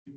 I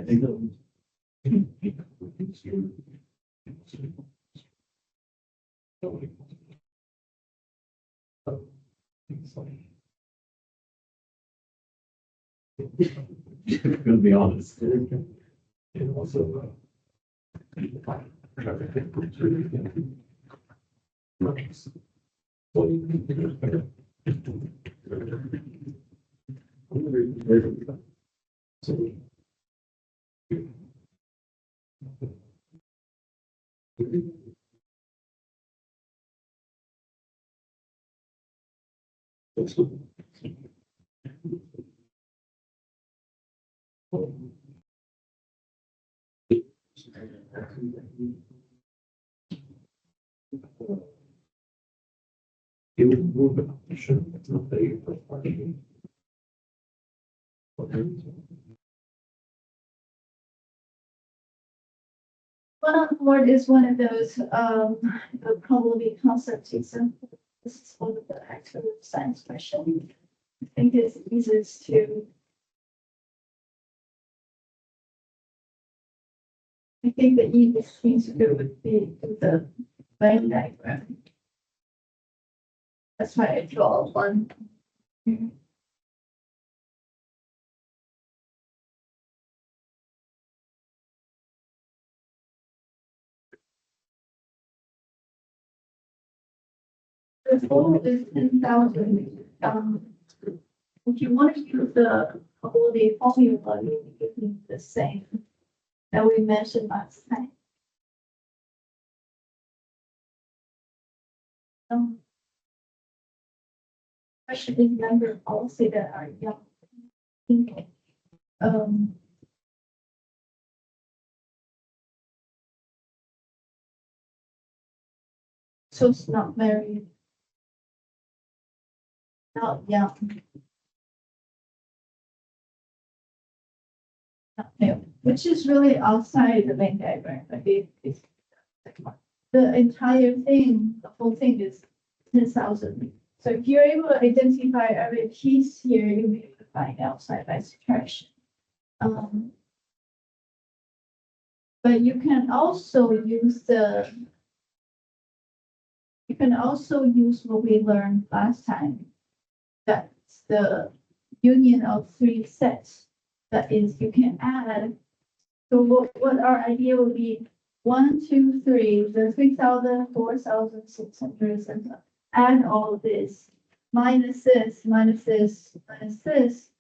think. Gonna be honest. And also. It would move it. Shouldn't they? One on board is one of those, the probability concept example. This is one of the actual science questions. I think it's easiest to. I think the easiest thing to do would be the Venn diagram. That's why I draw one. The goal is 10,000. If you want to use the probability formula, you give me the same that we mentioned last time. Especially number of policy that are young. So it's not married. Not young. Not male, which is really outside the Venn diagram. Like it's the entire thing, the whole thing is 10,000. So if you're able to identify every piece here, you'll be able to find outside by subtraction. But you can also use what we learned last time. That's the union of three sets. That is, you can add. So what our idea would be 1, 2, 3, the 3,000, 4,600, and add all of this, minus this, minus this, minus this,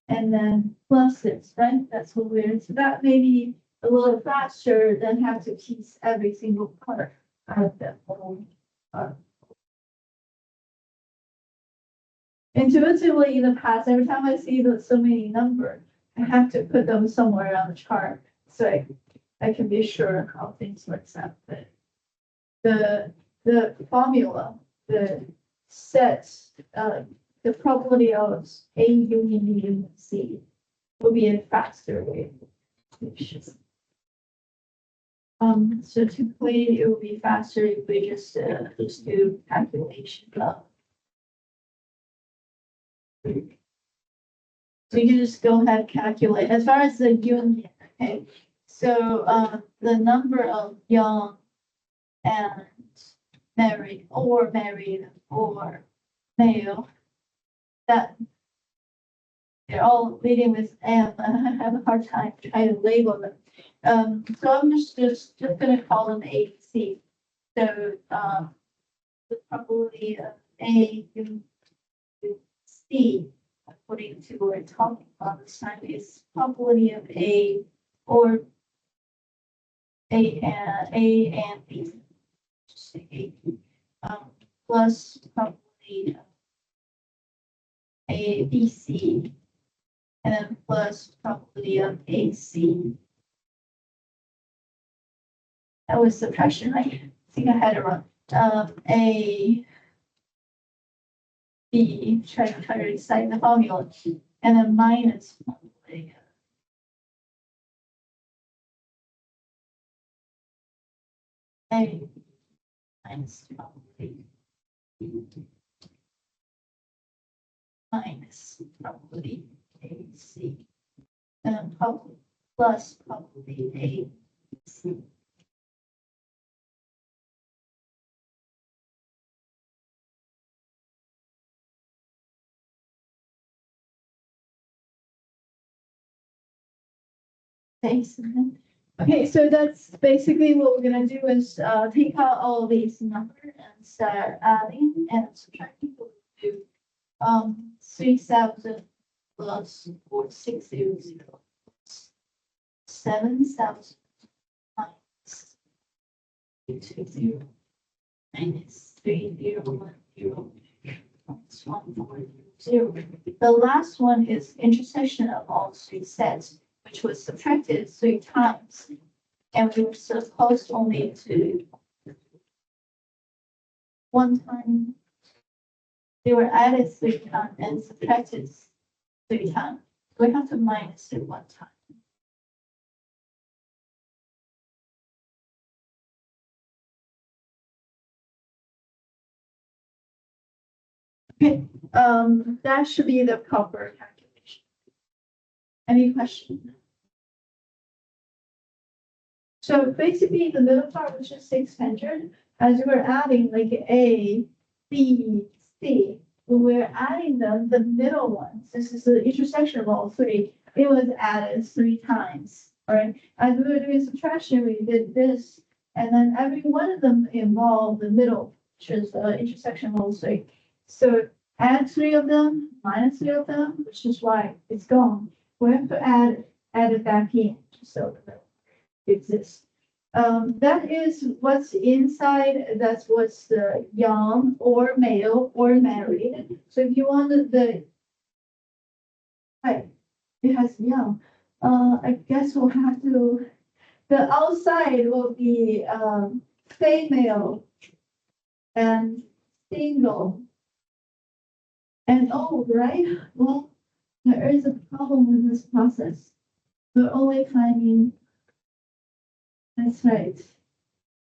and then plus this, right? That's what we're, so that may be a little faster than have to piece every single part out of that whole part. Intuitively, in the past, every time I see so many numbers, I have to put them somewhere on the chart so I can be sure how things work out. But the formula, the sets, the probability of A union B union C will be a faster way. So typically it will be faster if we just do calculation. So you can just go ahead and calculate as far as the union, Okay, so the number of young and married or male that they're all leading with M. I have a hard time trying to label them. So I'm just gonna call them A, B, C. So the probability of A to C, according to what we're talking about this time, is probability of A or A and B. Just say A, plus probability of A, B, C, and then plus probability of A, C. That was subtraction, right? I think I had it wrong. A, B, try to recite the formula, and then minus probability of A minus probability minus probability A, C, and then probably plus probability A, C. Thanks. Okay, so that's basically what we're gonna do is take out all of these numbers and start adding and subtracting. What we do 3,000 plus 4,600 7,000 minus 220 minus 3,010 minus 1,400. The last one is intersection of all three sets, which was subtracted 3 times, and we were supposed only to 1 time. They were added 3 times and subtracted 3 times. We have to minus it 1 time. Okay, that should be the proper calculation. Any question? So basically, the middle part was just 600. As we're adding like A, B, C, when we're adding them, the middle ones, this is the intersection of all three, it was added 3 times. All right. As we were doing subtraction, we did this, and then every one of them involved the middle, which is the intersection of all three. So add 3 of them, minus 3 of them, which is why it's gone. We have to add it back in, so the middle exists. That is what's inside. That's what's the young or male or married. So if you want the right, it has young. I guess we'll have to. The outside will be female and single and old, right? Well, there is a problem with this process. We're only finding. That's right.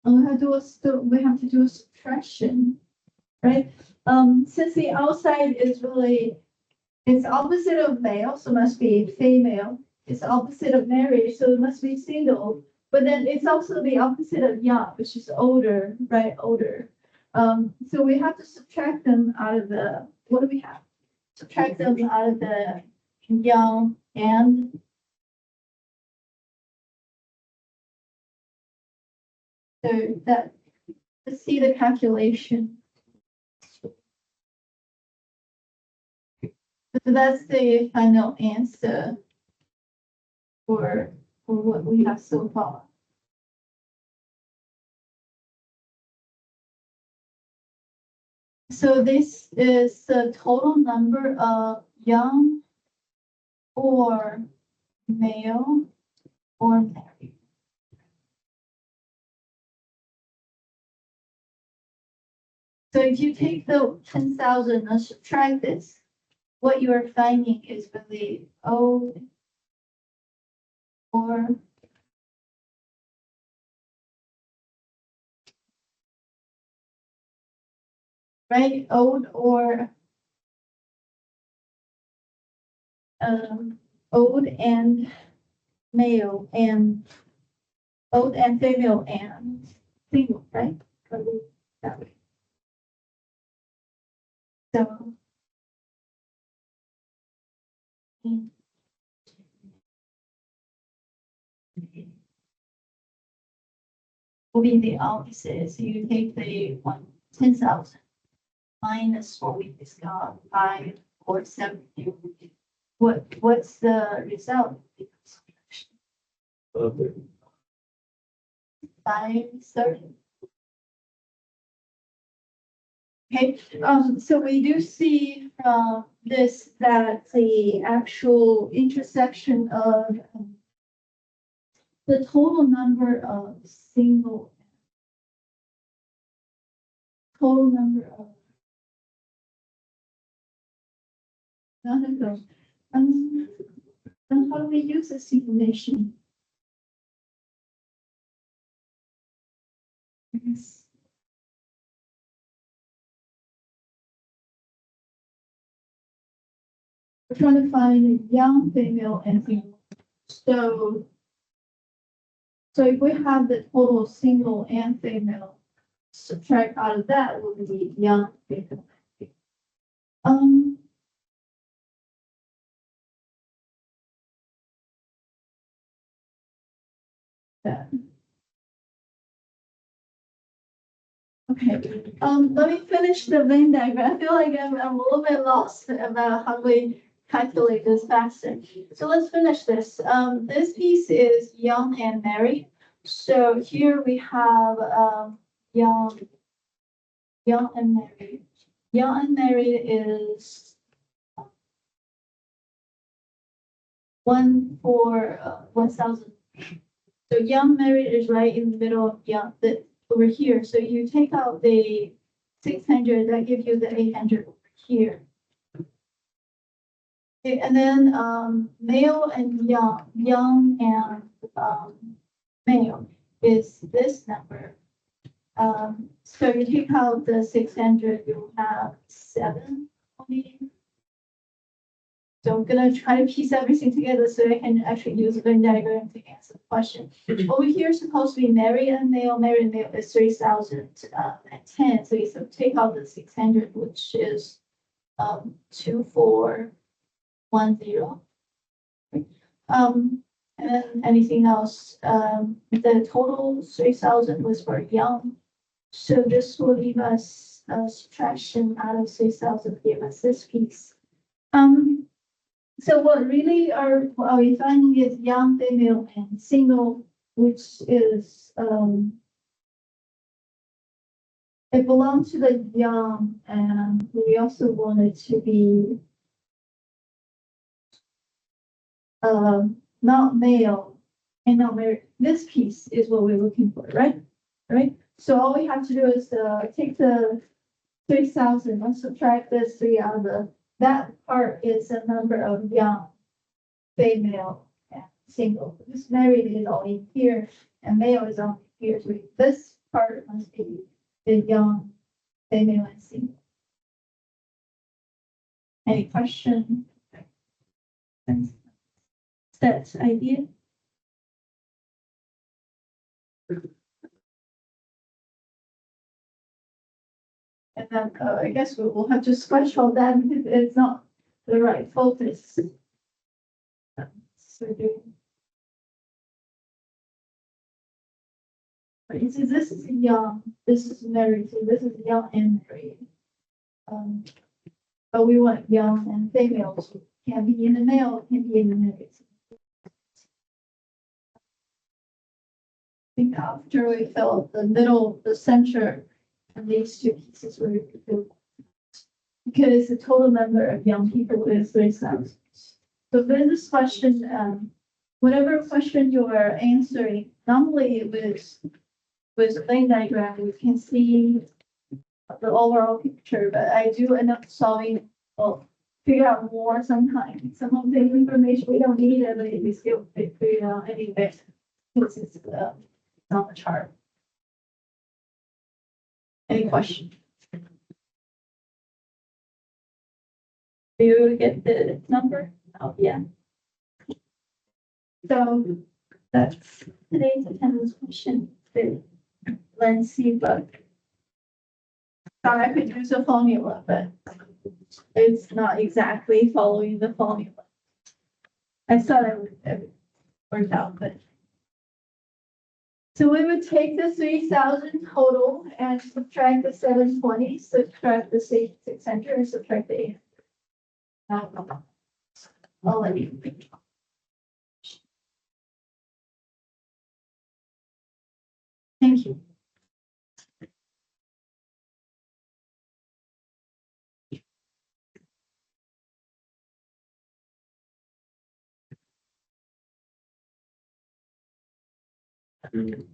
And we have to do a subtraction, right? Since the outside is really, it's opposite of male, so it must be female. It's opposite of married, so it must be single. But then it's also the opposite of young, which is older, right? Older. So we have to subtract them out of the, what do we have? Subtract them out of the young and so that, let's see the calculation. So that's the final answer for what we have so far. So this is the total number of young or male or married. So if you take the 10,000 and subtract this, what you are finding is really old or right, old or old and male and both and female and single, right? Probably that way. So. Will be the opposite. So you take the 10,000 minus what we discussed, 5 or 7. What's the result? Okay. 530. Okay, so we do see from this that the actual intersection of the total number of total number of not of those. And how do we use this information? Yes. We're trying to find a young female and female. So if we have the total single and female, subtract out of that will be young female. Yeah. Okay, let me finish the Venn diagram. I feel like I'm a little bit lost about how we calculate this faster. So let's finish this. This piece is young and married. So here we have young and married. Young and married is 1,000. So young married is right in the middle of young, over here. So you take out the 600, that gives you the 800 over here. Okay, and then male and young and male is this number. So you take out the 600, you'll have 7. So I'm gonna try to piece everything together so I can actually use a Venn diagram to answer the question. Over here is supposed to be married and male is 3,010. So you take out the 600, which is 2,410. And then anything else, the total 3,000 was for young. So this will leave us a subtraction out of 3,000, give us this piece. So what really are we finding is young, female, and single, which is it belongs to the young, and we also want it to be not male and not married. This piece is what we're looking for, right? Right. So all we have to do is take the 3,000 and subtract this 3 out of the. That part is a number of young, female, and single. This married is only here, and male is only here. So this part must be the young, female, and single. Any question? That idea? And then I guess we'll have to scratch all that because it's not the right focus. So this is young, this is married, so this is young and married. But we want young and female, so can be in the male, can be in the married. I think after we felt the middle, the center, and these two pieces were because the total number of young people is 3,000. So for this question, whatever question you are answering, normally with Venn diagram, we can see the overall picture, but I do end up solving, figure out more sometimes. Some of the information we don't need, and we still figure out anyway. This is on the chart. Any question? Do you get the number? Oh, yeah. So that's today's attendance question. Let's see, but thought I could use a formula, but it's not exactly following the formula. I thought I would have worked out, but. So we would take the 3,000 total and subtract the 720, subtract the 600, and subtract the 800. I'll let you think. Thank you. Thank you.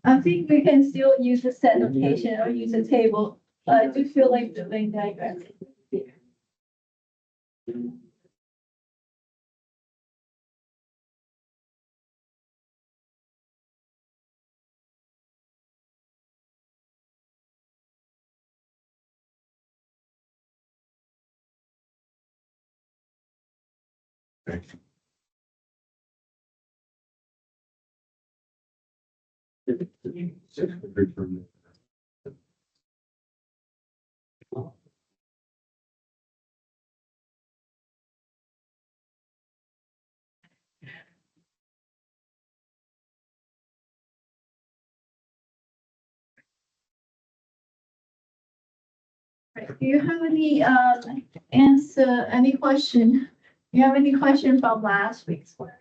I think we can still use a set notation or use a table, but I do feel like the Venn diagram. Right. Do you have any any question? Do you have any question from last week's work?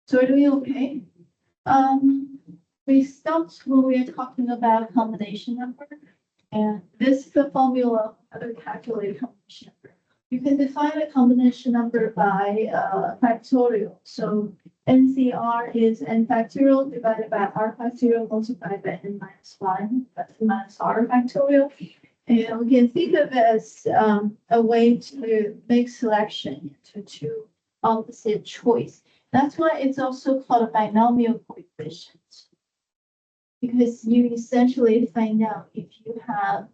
So are we okay? We stopped when we were talking about combination number. And this is the formula how to calculate a combination number. You can define a combination number by factorial. So NCR is n factorial divided by r factorial multiplied by n minus 1, that's minus r factorial. And we can think of it as a way to make selection into two opposite choice. That's why it's also called a binomial coefficient. Because you essentially find out if you have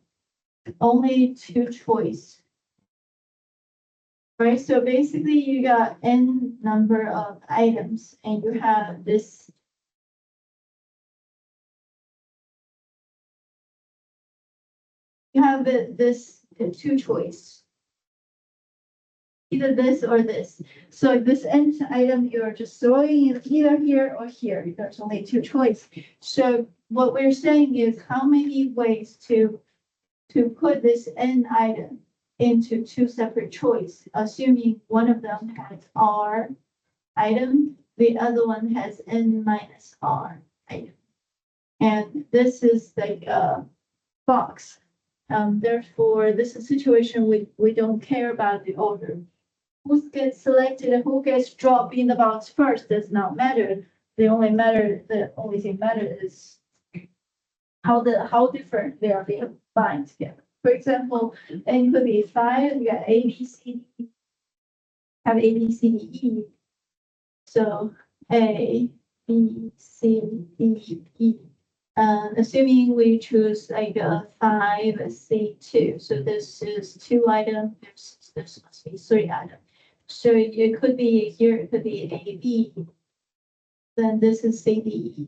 only two choice. Right, so basically you got n number of items and you have this. You have this two choice. Either this or this. So this n item, you're just throwing it either here or here. There's only two choice. So what we're saying is how many ways to put this n item into two separate choice, assuming one of them has r item, the other one has n minus r item. And this is like a box. Therefore, this is a situation we don't care about the order. Who gets selected and who gets dropped in the box first does not matter. The only thing matters is how different they are being combined together. For example, n could be 5, you got A, B, C, D, have A, B, C, D, E. So A, B, C, D, E. Assuming we choose like a 5, C, 2. So this is 2 items, this must be 3 items. So it could be here, it could be A, B. Then this is C, D, E.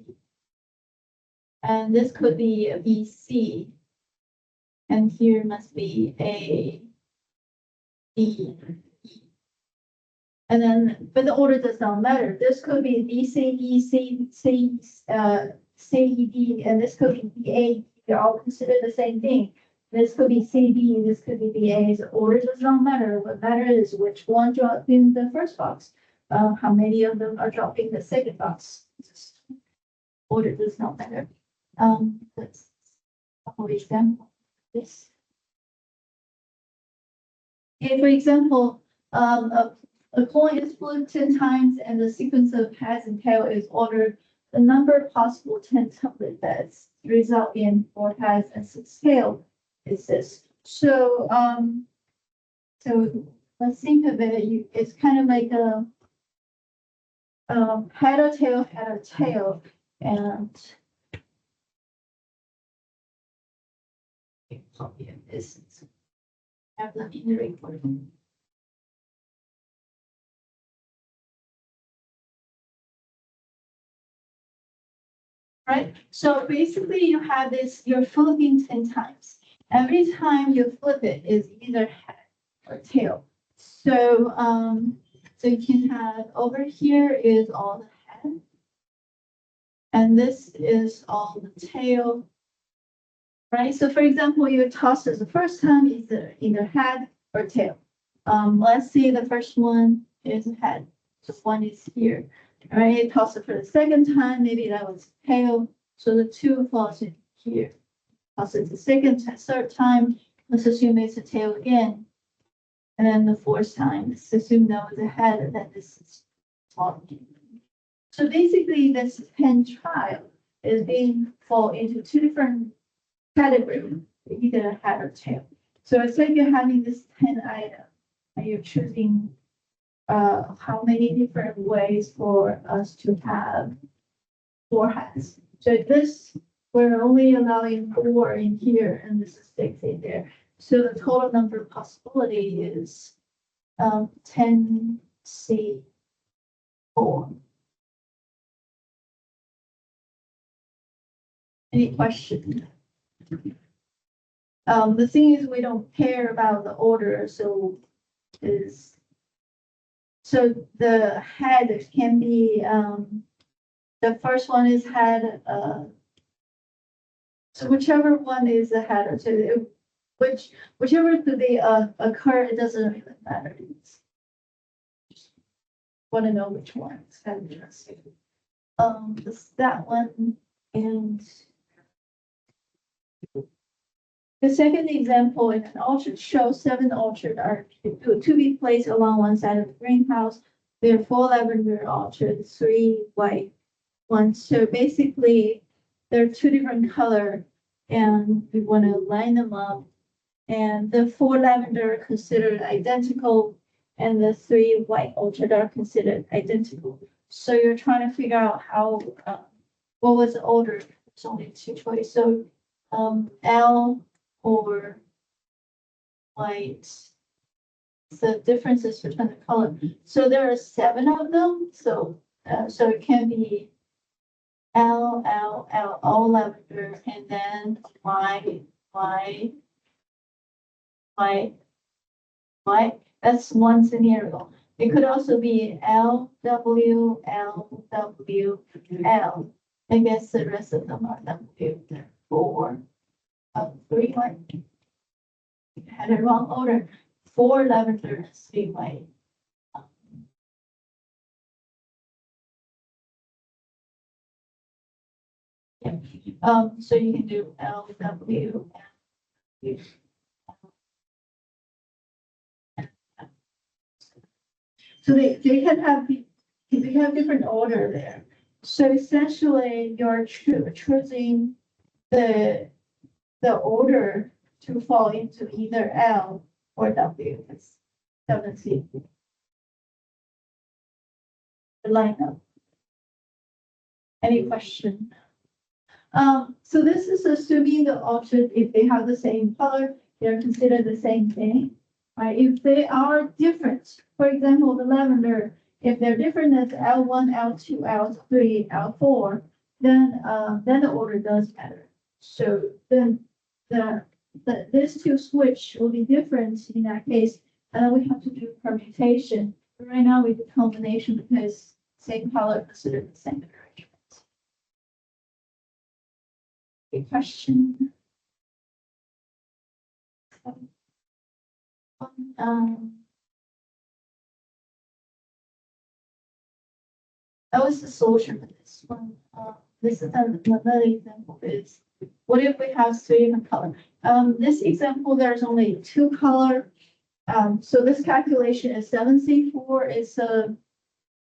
And this could be a B, C. And here must be A, B, E. And then, but the order does not matter. This could be B, C, D, C, C, C, D, and this could be B, A. They're all considered the same thing. This could be C, D, this could be B, A. The order does not matter. What matters is which one dropped in the first box. how many of them are dropping the second box. Order does not matter. Let's, for example, this. If, for example, a coin is flipped 10 times and the sequence of heads and tail is ordered, the number of possible 10 template bets result in 4 heads and 6 tail is this. So, so let's think of it. It's kind of like a head or tail, and copy of this. Have them in the report. Right, so basically you have this, you're flipping 10 times. Every time you flip it is either head or tail. So, so you can have over here is all the head. And this is all the tail. Right, so for example, you toss it the first time is either head or tail. Let's say the first one is head, so one is here. All right, toss it for the second time, maybe that was tail, so the 2 falls in here. Toss it the third time, let's assume it's a tail again. And then the 4th time, let's assume that was a head, and then this is falling. So basically, this pen trial is being fall into 2 different categories, either head or tail. So it's like you're having this 10 item, and you're choosing how many different ways for us to have 4 heads. So this, we're only allowing 4 in here, and this is 6 in there. So the total number of possibility is 10C4. Any question? The thing is, we don't care about the order, so the head can be, the first one is head, so whichever one is the head, or so whichever they occur, it doesn't really matter. Just want to know which one. It's kind of interesting. That one, and the second example in an orchard shows 7 orchards are to be placed along one side of the greenhouse. There are 4 lavender orchards, 3 white ones. So basically, there are 2 different colors, and we want to line them up. And the 4 lavender are considered identical, and the 3 white orchard are considered identical. So you're trying to figure out how, what was the order? There's only 2 choices. So L or white. The differences between the color. So there are 7 of them. So so it can be L, all lavender, and then Y. That's one scenario. It could also be L, W, L, W, L. I guess the rest of them are W. 4, 3 white. Had a wrong order. 4 lavender and 3 white. Yeah. So you can do L, W, L. So they can have different order there. So essentially, you're choosing the order to fall into either L or W. It's 7C. The lineup. Any question? So this is assuming the orchard, if they have the same color, they're considered the same thing, right? If they are different, for example, the lavender, if they're different as L1, L2, L3, L4, then the order does matter. So then these 2 switch will be different in that case, and then we have to do permutation. But right now we do combination because same color considered the same arrangement. Good question. Um, That was the solution for this one. This is another example is, what if we have three different color? This example, there's only two color. So this calculation is 7C4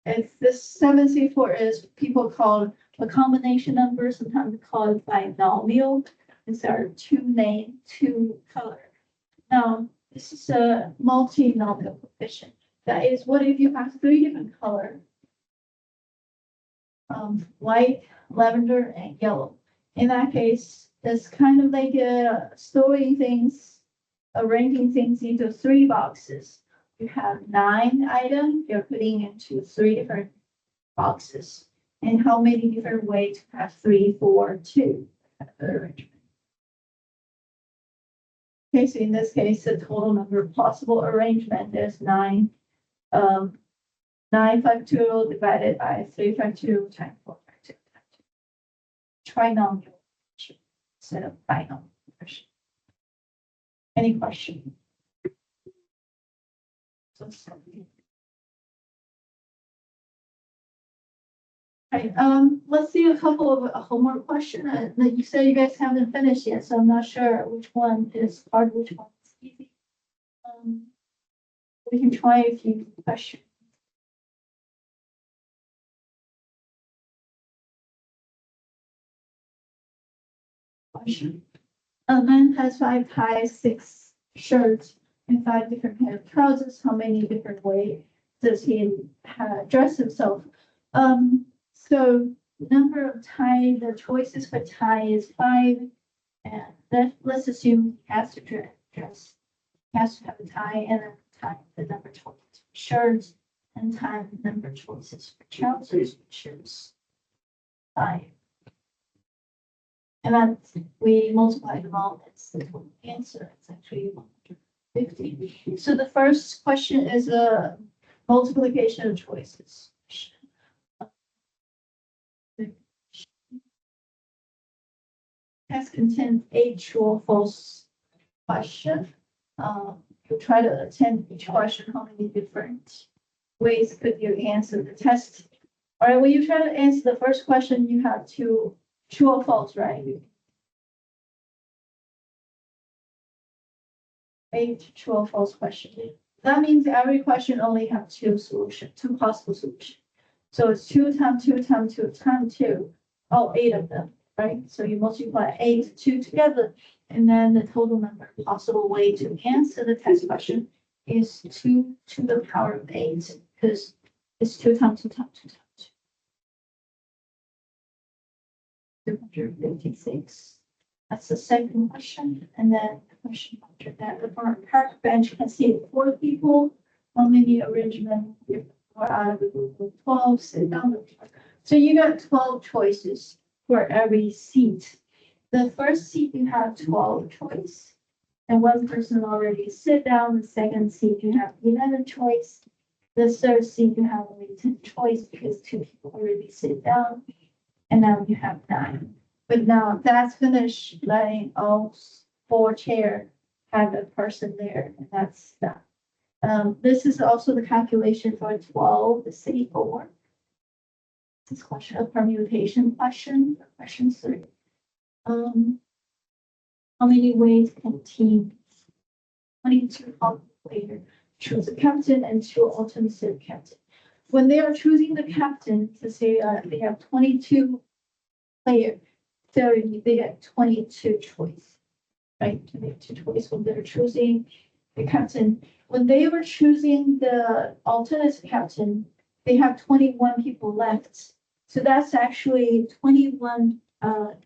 it's this 7C4 is people call a combination number, sometimes call it binomial. These are two color. Now, this is a multinomial coefficient. That is, what if you have three different color? White, lavender, and yellow. In that case, it's kind of like storing things, arranging things into three boxes. You have 9 items, you're putting into 3 different boxes. And how many different ways to have 3, 4, 2 arrangement? Okay, so in this case, the total number of possible arrangement is 9. 952 divided by 352 times 452 times 2. Trinomial instead of binomial version. Any question? Right, let's see a couple of homework questions. That you said you guys haven't finished yet, so I'm not sure which one is hard, which one is easy. We can try a few questions. A man has 5 ties, 6 shirts, and 5 different pair of trousers. How many different ways does he dress himself? So number of tie, the choices for tie is 5, and let's assume he has to dress. He has to have a tie and a tie the number of choices for shirts and tie the number of choices for trousers, which is 5. And then we multiply them all, it's the total answer, it's actually 150. So the first question is a multiplication of choices. Test contains 8 true or false question. You try to attempt each question, how many different ways could you answer the test? All right, when you try to answer the first question, you have to true or false, right? 8 true or false question. That means every question only have 2 solutions, 2 possible solutions. So it's 2 times 2 times 2 times 2, all 8 of them, right? So you multiply 8, 2 together, and then the total number of possible way to answer the test question is 2 to the power of 8, because it's 2 times 2 times 2 times 2. 256. That's the second question. And then the question after that, the park bench can seat 4 people. How many arrangement are out of the group of 12 sit down? So you got 12 choices for every seat. The first seat you have 12 choice. And 1 person already sit down. The second seat you have 11 choice. The third seat you have only 10 choice because 2 people already sit down. And now you have 9. But now that's finished letting all 4 chairs have a person there, and that's that. This is also the calculation for 12, the city 4. This question, a permutation question, question 3. How many ways can teams 22 players choose a captain and 2 alternative captain? When they are choosing the captain, to say they have 22 players. So they get 22 choice, right? 22 choice when they're choosing the captain. When they were choosing the alternate captain, they have 21 people left. So that's actually 21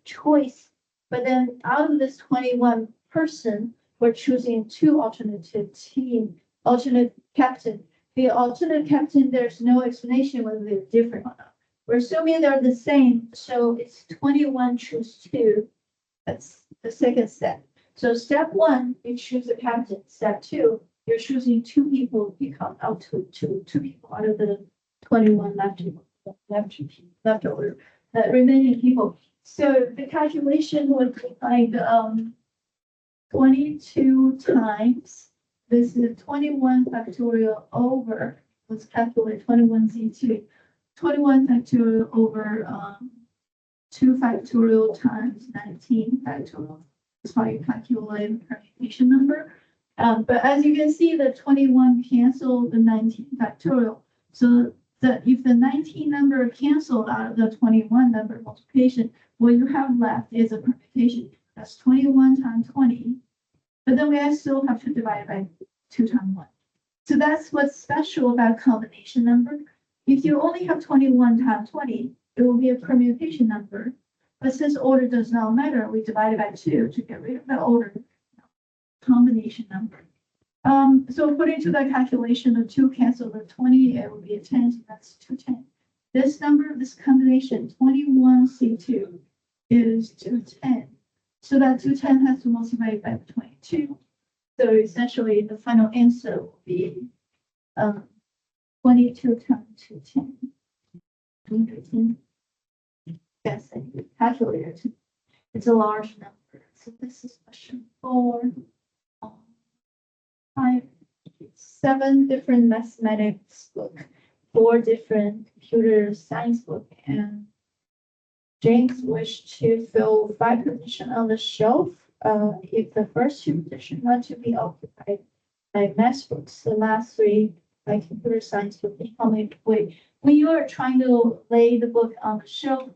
choice. But then out of this 21 person, we're choosing 2 alternative team, alternate captain. The alternate captain, there's no explanation whether they're different or not. We're assuming they're the same, so it's 21 choose 2. That's the second step. So step 1, you choose a captain. Step 2, you're choosing 2 people, you count out to 2 people out of the 21 left over, the remaining people. So the calculation would be like 22 times, this is 21 factorial over, let's calculate 21Z2. 21 factorial over 2 factorial times 19 factorial. That's how you calculate the permutation number. But as you can see, the 21 cancel the 19 factorial. So that if the 19 number canceled out of the 21 number multiplication, what you have left is a permutation. That's 21 times 20. But then we still have to divide by 2 times 1. So that's what's special about combination number. If you only have 21 times 20, it will be a permutation number. But since order does not matter, we divide it by 2 to get rid of the order combination number. So according to the calculation of 2 cancel the 20, it would be a 10, so that's 210. This number, this combination, 21C2 is 210. So that 210 has to multiply by 22. So essentially the final answer will be 22 times 210. 210. Yes, I need a calculator. It's a large number. So this is question 4. 7 different mathematics book, 4 different computer science book, and James wished to fill 5 positions on the shelf. If the first 2 positions want to be occupied by math books, the last 3 by computer science book. When you are trying to lay the book on the shelf,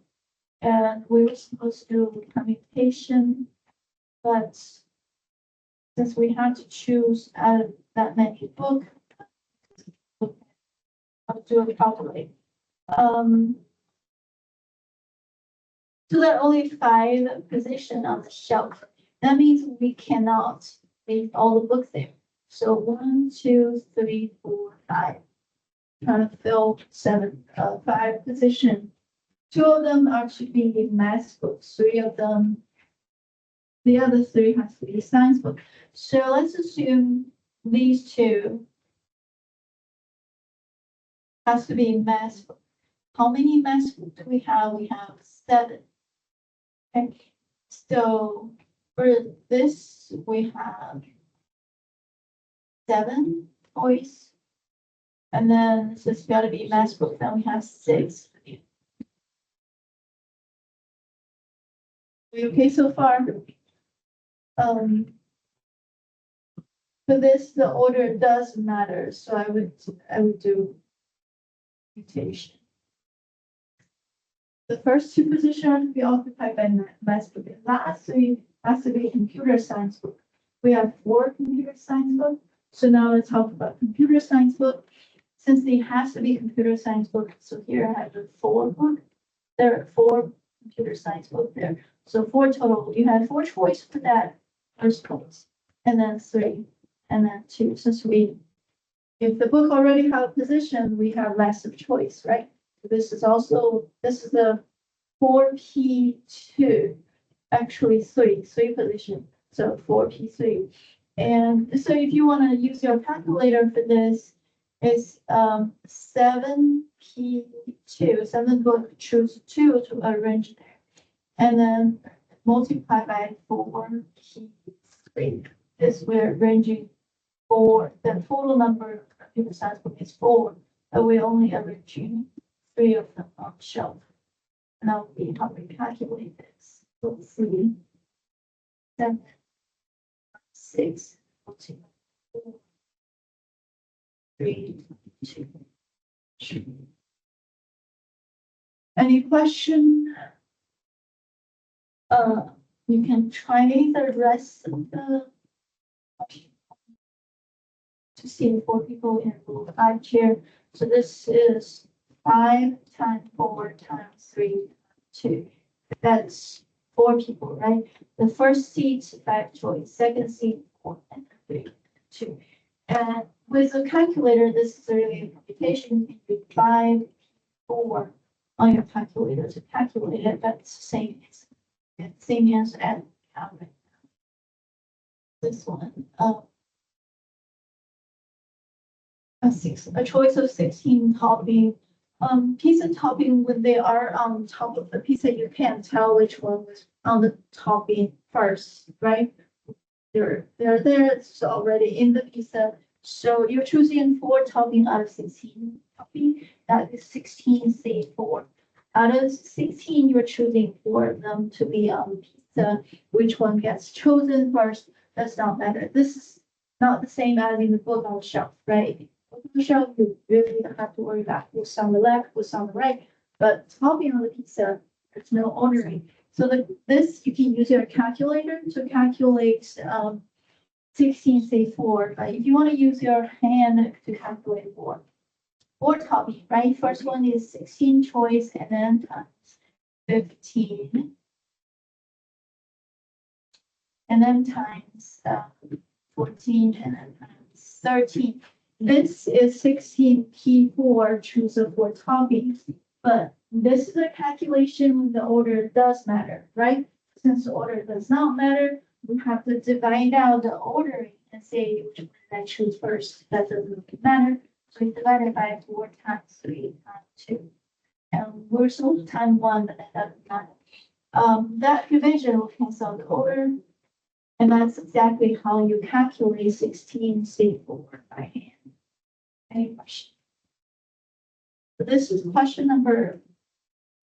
and we were supposed to do communication, but since we had to choose out of that many book, I'll do a calculate. So there are only 5 positions on the shelf. That means we cannot leave all the books there. So 1, 2, 3, 4, 5. Trying to fill 5 positions. 2 of them are to be math books. 3 of them, the other 3 has to be science book. So let's assume these 2 has to be math book. How many math books do we have? We have 7. Okay. So for this, we have 7 toys. And then so it's got to be math book. Then we have 6. We okay so far? For this, the order does matter. So I would do mutation. The first 2 positions are to be occupied by math book. The last 3 has to be computer science book. We have 4 computer science book. So now let's talk about computer science book. Since it has to be computer science book, so here I have the 4 book. There are 4 computer science book there. So 4 total. You had 4 choice for that first place, and then 3, and then 2. Since if the book already have a position, we have less of choice, right? This is the 4P2, actually 3 position. So 4P3. And so if you want to use your calculator for this, it's 7P2, 7 book, choose 2 to arrange there. And then multiply by 4P3. This we're arranging 4. The total number of computer science book is 4, but we're only arranging 3 of them on the shelf. And that will be how we calculate this. So 3, 7, 6, 4, 3, 2. Any question? You can try the rest of the to see 4 people in the 5 chair. So this is 5 times 4 times 3, 2. That's 4 people, right? The first seat, 5 choice. Second seat, 4 and 3, 2. And with a calculator, this is really a computation. You do 5, 4 on your calculator to calculate it. That's the same answer as right now. This one, a choice of 16 topping. Pizza topping, when they are on top of the pizza, you can't tell which one was on the topping first, right? They're there, it's already in the pizza. So you're choosing 4 topping out of 16. topping, that is 16C4. Out of 16, you're choosing 4 of them to be on the pizza. Which one gets chosen first does not matter. This is not the same as in the book on the shelf, right? Book on the shelf, you really don't have to worry about who's on the left, who's on the right. But topping on the pizza, there's no ordering. So this, you can use your calculator to calculate 16C4. But if you want to use your hand to calculate 4, or topping, right? First one is 16 choice and then times 15. And then times 14 and then times 13. This is 16P4 choose of 4 toppings. But this is a calculation when the order does matter, right? Since the order does not matter, we have to divide out the ordering and say which one I choose first. That doesn't really matter. So we divide it by 4 times 3 times 2. And we're supposed to time 1, but that doesn't matter. That division will cancel the order. And that's exactly how you calculate 16C4 by hand. Any question? So this is question number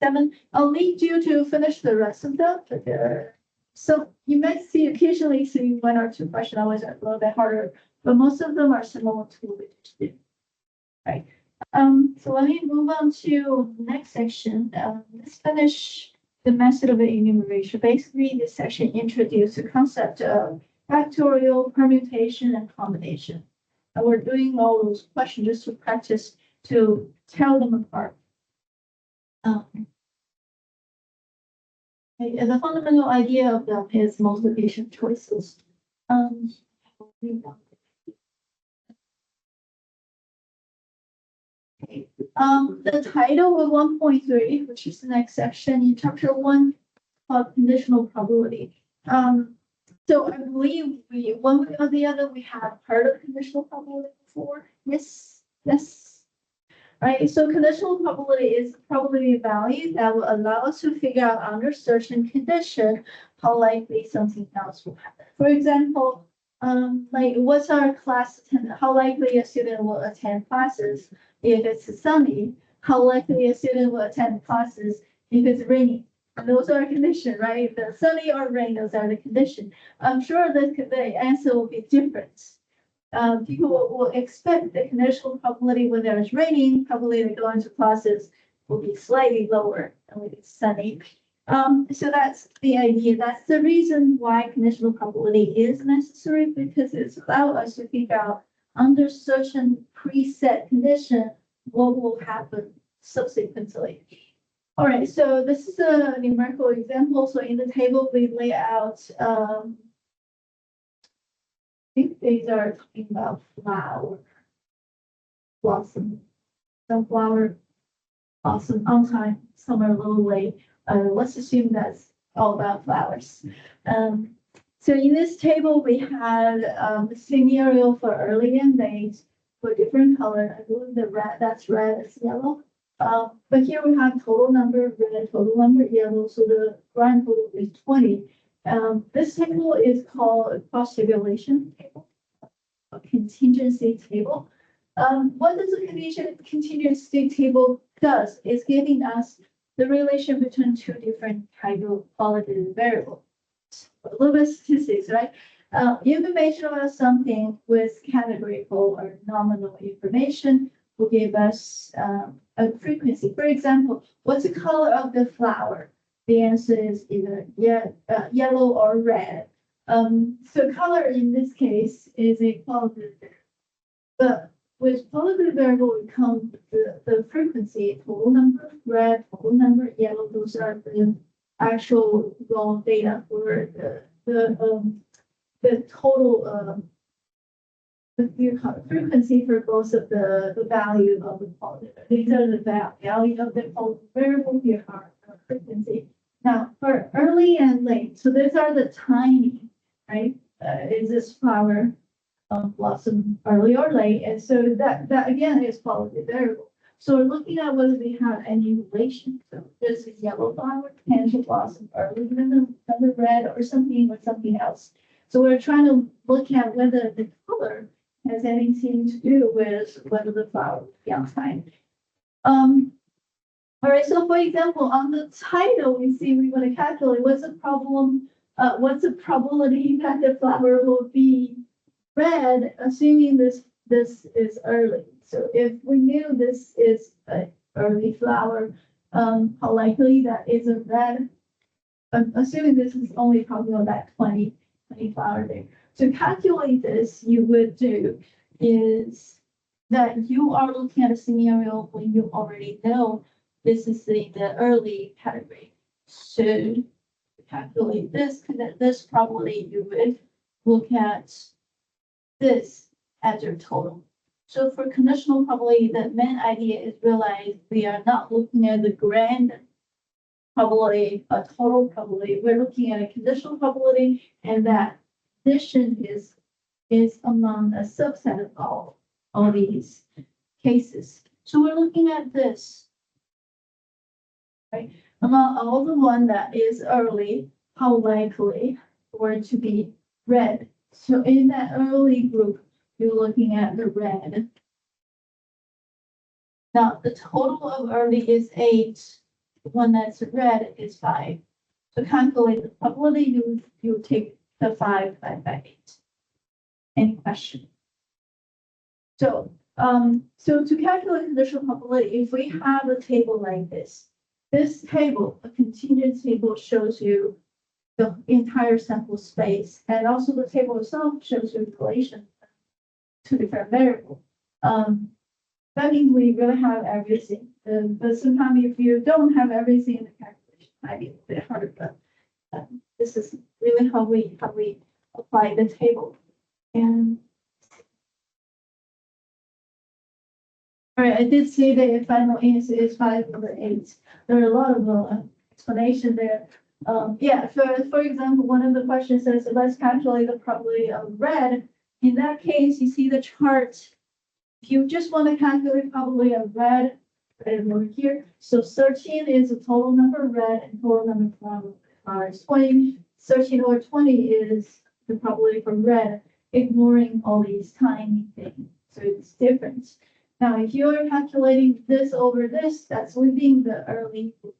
7. I'll need you to finish the rest of them. So you might see occasionally see 1 or 2 questions always a little bit harder, but most of them are similar to what we just did. Right. So let me move on to the next section. Let's finish the method of enumeration. Basically, this section introduced the concept of factorial, permutation, and combination. And we're doing all those questions just to practice to tell them apart. And the fundamental idea of them is multiplication choices. Okay. The title of 1.3, which is the next section in chapter 1, called conditional probability. So I believe one way or the other, we have heard of conditional probability before. Yes. Right. So conditional probability is probability value that will allow us to figure out under certain condition how likely something else will happen. For example, like what's our class attendance? How likely a student will attend classes if it's sunny? How likely a student will attend classes if it's raining? And those are conditions, right? The sunny or rain, those are the conditions. I'm sure that the answer will be different. People will expect the conditional probability when there's raining, probability of going to classes will be slightly lower than when it's sunny. So that's the idea. That's the reason why conditional probability is necessary, because it's allows us to figure out under certain preset condition what will happen subsequently. All right, so this is a numerical example. So in the table, we lay out, I think these are talking about flower, blossom, sunflower, blossom on time, some are a little late. Let's assume that's all about flowers. So in this table, we had the scenario for early and late for different color. I believe the red, that's red, it's yellow. But here we have total number red, total number yellow, so the grand total is 20. This table is called a cross tabulation table, a contingency table. What does a contingency table does is giving us the relation between 2 different type of qualitative variables. A little bit of statistics, right? Information about something with categorical or nominal information will give us a frequency. For example, what's the color of the flower? The answer is either yellow or red. So color in this case is a qualitative variable. But with qualitative variable, it comes the frequency, total number, red, total number, yellow. Those are the actual raw data for the total the frequency for both of the value of the qualitative. These are the value of the variable here are frequency. Now for early and late, so these are the timing, right? Is this flower blossom early or late? And so that again is qualitative variable. So we're looking at whether we have any relation. So this is yellow flower tends to blossom earlier than the red or something else. So we're trying to look at whether the color has anything to do with whether the flower will be on time. All right, so for example, on the title, we see we want to calculate what's the problem, what's the probability that the flower will be red, assuming this is early. So if we knew this is an early flower, how likely that is a red, assuming this is only probably on that 20 flower there. To calculate this, you would do is that you are looking at a scenario when you already know this is in the early category. So to calculate this probably you would look at this as your total. So for conditional probability, the main idea is realize we are not looking at the grand probability, a total probability. We're looking at a conditional probability, and that condition is among a subset of all these cases. So we're looking at this, right? Among all the one that is early, how likely for it to be red. So in that early group, you're looking at the red. Now the total of early is 8. The one that's red is 5. To calculate the probability, you take the 5 divided by 8. Any question? So to calculate conditional probability, if we have a table like this table, a contingent table, shows you the entire sample space, and also the table itself shows you relation to different variables. That means we really have everything. But sometimes if you don't have everything in the calculation, it might be a bit harder. But this is really how we apply the table. And all right, I did say that the final answer is 5/8. There are a lot of explanation there. Yeah, for example, one of the questions says, let's calculate the probability of red. In that case, you see the chart. If you just want to calculate probability of red, write it over here. So 13 is the total number of red and total number of flowers. 20, 13 over 20 is the probability for red, ignoring all these tiny things. So it's different. Now, if you're calculating this over this, that's within the early group.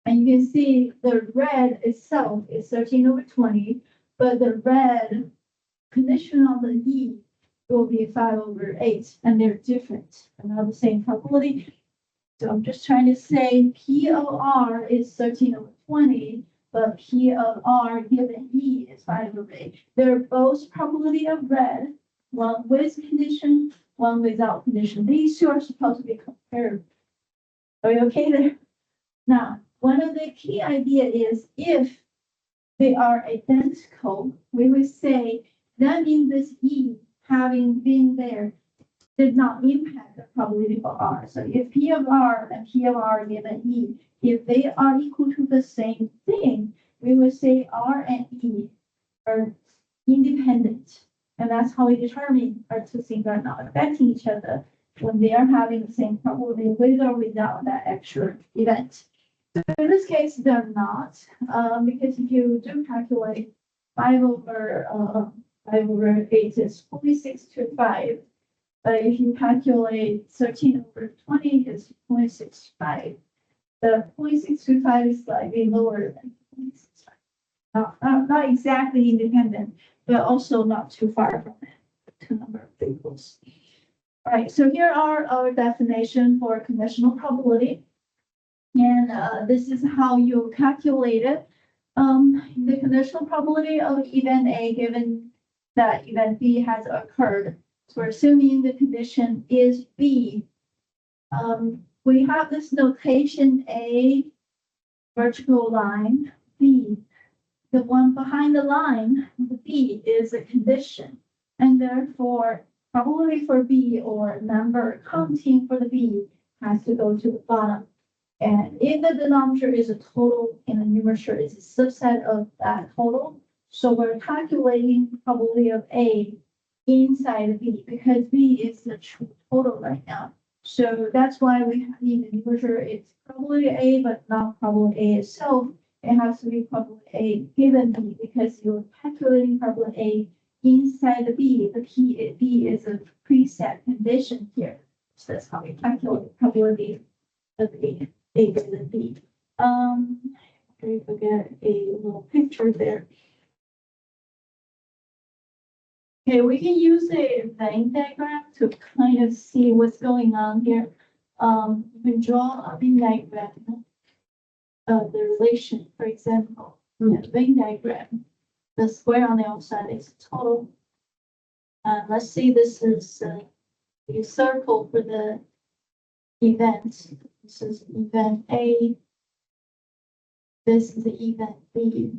And you can see the red itself is 13 over 20, but the red condition on the E will be 5/8, and they're different. And not the same probability. So I'm just trying to say P of R is 13 over 20, but P of R given E is 5/8. They're both probability of red, one with condition, one without condition. These two are supposed to be compared. Are you okay there? Now, one of the key idea is if they are identical, we would say that means this E having been there did not impact the probability for R. So if P of R and P of R given E, if they are equal to the same thing, we would say R and E are independent. And that's how we determine our two things are not affecting each other when they are having the same probability with or without that extra event. So in this case, they're not, because if you do calculate 5/8 is 0.625. But if you calculate 13 over 20, it's 0.65. The 0.625 is slightly lower than 0.65. Not exactly independent, but also not too far from it. Two number of variables. All right, so here are our definition for conditional probability. And this is how you calculate it. The conditional probability of event A given that event B has occurred. So we're assuming the condition is B. We have this notation A, vertical line, B. The one behind the line, the B, is a condition. And therefore, probability for B or number counting for the B has to go to the bottom. And if the denominator is a total and the numerator is a subset of that total, so we're calculating the probability of A inside of B because B is the true total right now. So that's why we need the numerator. It's probability A, but not probability A itself. It has to be probability A given B because you're calculating probability A inside the B. The B is a preset condition here. So that's how we calculate probability of A given B. I forget a little picture there. Okay, we can use a Venn diagram to kind of see what's going on here. You can draw a Venn diagram of the relation, for example, in a Venn diagram. The square on the outside is total. Let's see, this is a circle for the event. This is event A. This is the event B.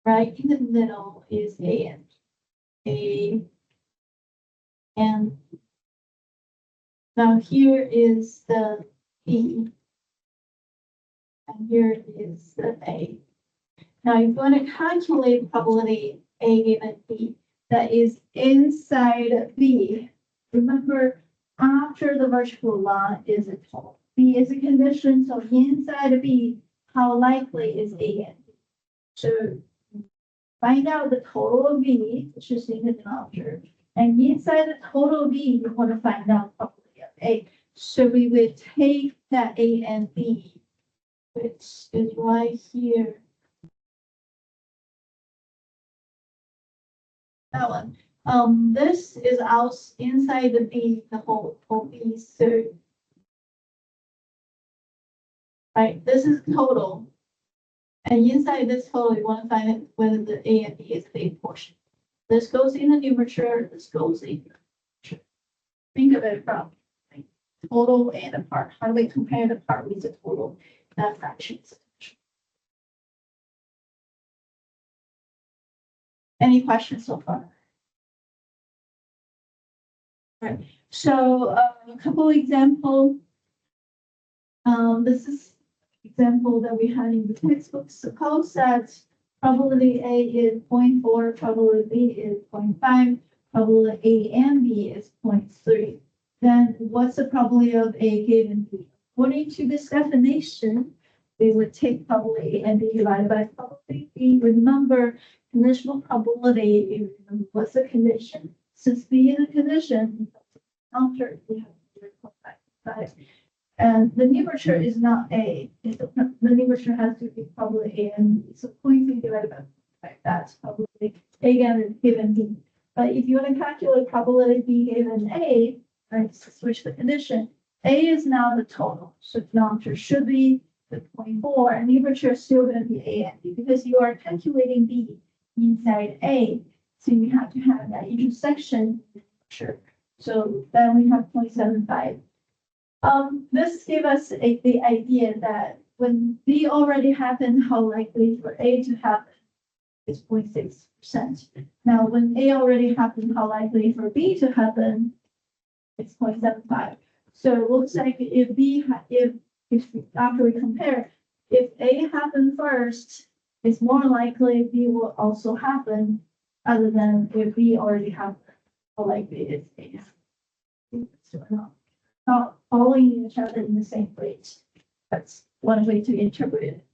Right in the middle is A and now here is the B. And here is the A. Now you're going to calculate probability A given B that is inside B. Remember, after the vertical line is a total. B is a condition, so inside B, how likely is A and B? So find out the total of B, which is in the denominator. And inside the total B, you want to find out probability of A. So we would take that A and B, which is right here. That one. This is out inside the B, the whole B. So, right, this is total. And inside this total, you want to find out whether the A and B is the A portion. This goes in the numerator, this goes in. Think of it from total and a part. How do we compare the part with the total? That fractions. Any questions so far? Right. So a couple examples. This is example that we had in the textbook. Suppose that probability A is 0.4, probability B is 0.5, probability A and B is 0.3. Then what's the probability of A given B? According to this definition, we would take probability A and B divided by probability B. Remember, conditional probability, what's the condition? Since B is a condition, counter, we have to and the numerator is not A. The numerator has to be probably A and B. So 0.3 divided by that's probably A given B. But if you want to calculate probability B given A, right, switch the condition. A is now the total. So the denominator should be the 0.4 and numerator is still going to be A and B because you are calculating B inside A. So you have to have that intersection. Sure. So then we have 0.75. This gives us the idea that when B already happened, how likely for A to happen is 0.6%. Now, when A already happened, how likely for B to happen is 0.75. So it looks like if after we compare, if A happened first, it's more likely B will also happen, other than if B already happened, how likely is A. So not following each other in the same rate. That's one way to interpret it.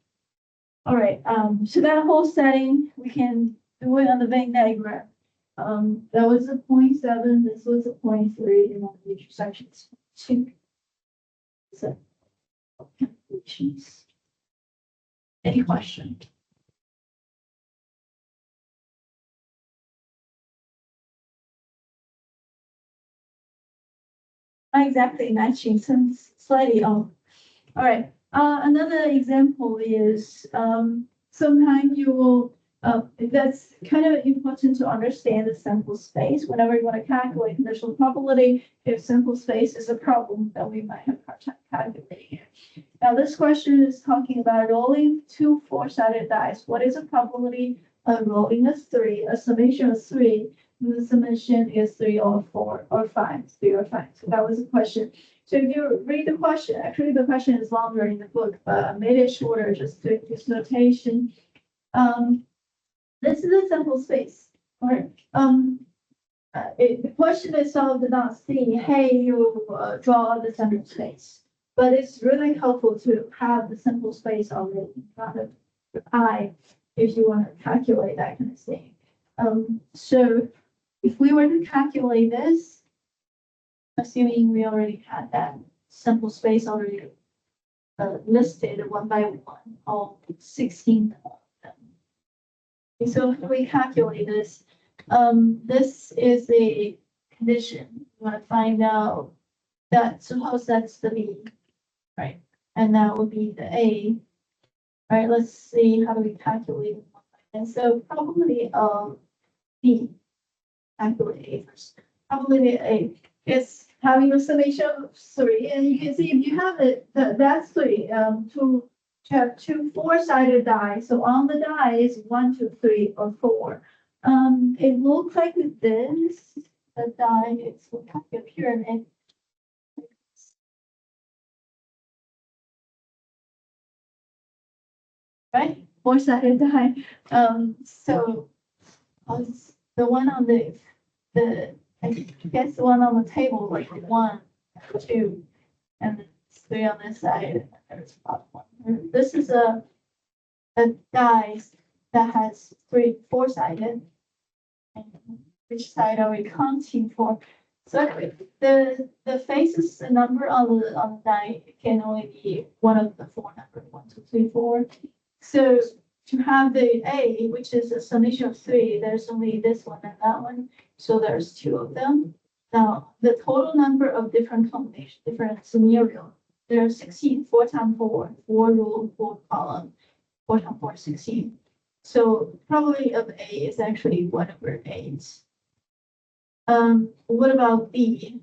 All right, so that whole setting, we can do it on the Venn diagram. That was a 0.7, this was a 0.3, and then the intersections 2. So, calculations. Any question? Not exactly matching, some slightly off. All right. Another example is sometimes you will, that's kind of important to understand the sample space. Whenever you want to calculate conditional probability, if sample space is a problem, then we might have hard time calculating it. Now, this question is talking about rolling 2 4-sided dice. What is the probability of rolling a summation of 3? The summation is 3 or 4 or 5, 3 or 5. So that was the question. So if you read the question, actually the question is longer in the book, but I made it shorter just to use notation. This is a sample space. All right. The question itself did not say, hey, you draw the sample space, but it's really helpful to have the sample space already in front of your eye if you want to calculate that kind of thing. So if we were to calculate this, assuming we already had that sample space already listed one by one, all 16 of them. Okay, so how do we calculate this? This is a condition. We want to find out that, suppose that's the B, right? And that would be the A. All right, let's see, how do we calculate it? And so probability of B, calculate A first. Probability of A is having a summation of 3, and you can see if you have it, that's 3, to have 2 4-sided die. So on the die is 1, 2, 3, or 4. It looks like this, the die, it's like a pyramid. Right, 4-sided die. So the one on I guess the one on the table, like 1, 2, and 3 on this side. There's about 1. This is a die that has 4-sided. And which side are we counting for? So the faces, the number on the die can only be one of the 4 numbers, 1, 2, 3, 4. So to have the A, which is a summation of 3, there's only this one and that one. So there's 2 of them. Now, the total number of different combinations, different scenario, there are 16, 4 times 4, 4 row, 4 column, 4 times 4, 16. So probability of A is actually 1/8. What about B?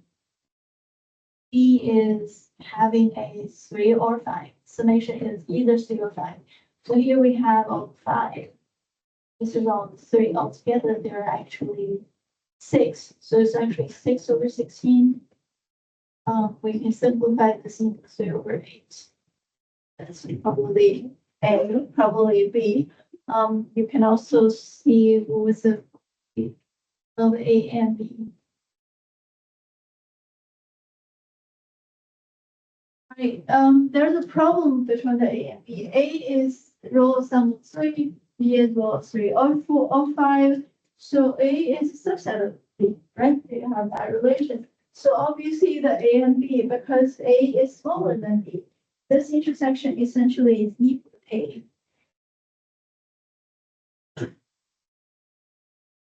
B is having a 3 or 5. Summation is either 3 or 5. So here we have all 5. This is all 3 altogether. There are actually 6. So it's actually 6/16. We can simplify this into 3/8. That's probably A, probably B. You can also see what was the of A and B. Right, there's a problem between the A and B. A is row sum 3, B is row 3 or 4 or 5. So A is a subset of B, right? They have that relation. So obviously the A and B, because A is smaller than B, this intersection essentially is equal to A.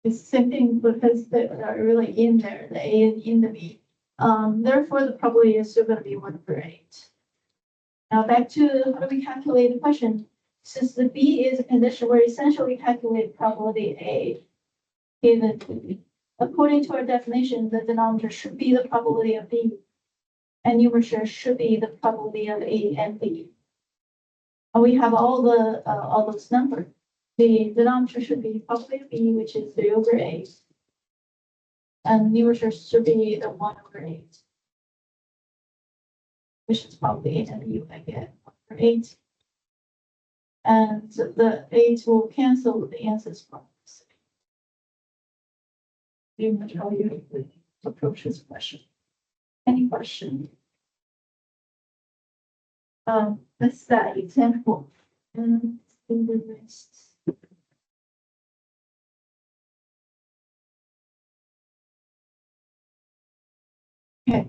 It's the same thing because they're really in there, the A and in the B. Therefore, the probability is still going to be 1/8. Now back to how do we calculate the question? Since the B is a condition, we're essentially calculating probability A given to B. According to our definition, the denominator should be the probability of B, and numerator should be the probability of A and B. And we have all those numbers. The denominator should be probability of B, which is 3/8. And numerator should be the 1/8. Which is probably A and B, I get 1/8. And the 8 will cancel with the answers from this. Pretty much how you approach this question. Any question? That's that example. And in the rest. Okay.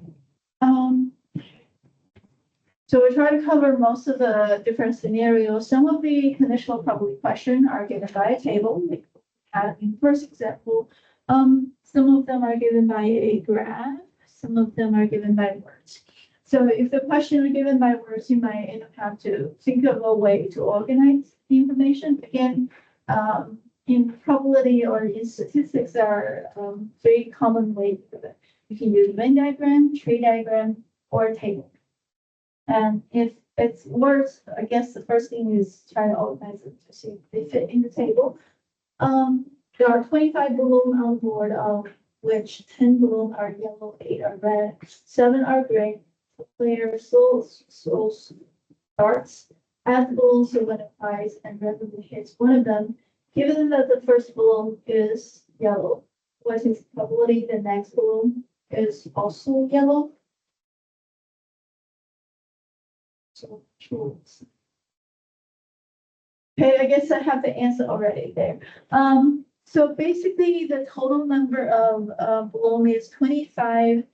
So we try to cover most of the different scenarios. Some of the conditional probability question are given by a table, like had in the first example. Some of them are given by a graph. Some of them are given by words. So if the question is given by words, you might have to think of a way to organize the information. Again, in probability or in statistics, there are 3 common ways of it. You can use Venn diagram, tree diagram, or a table. And if it's words, I guess the first thing is try to organize them to see if they fit in the table. There are 25 balloons on board, of which 10 balloons are yellow, 8 are red, 7 are gray. The player starts as the balloon solidifies and randomly hits one of them. Given that the first balloon is yellow, what is the probability the next balloon is also yellow? So choose. Okay, I guess I have the answer already there. So basically the total number of balloon is 25.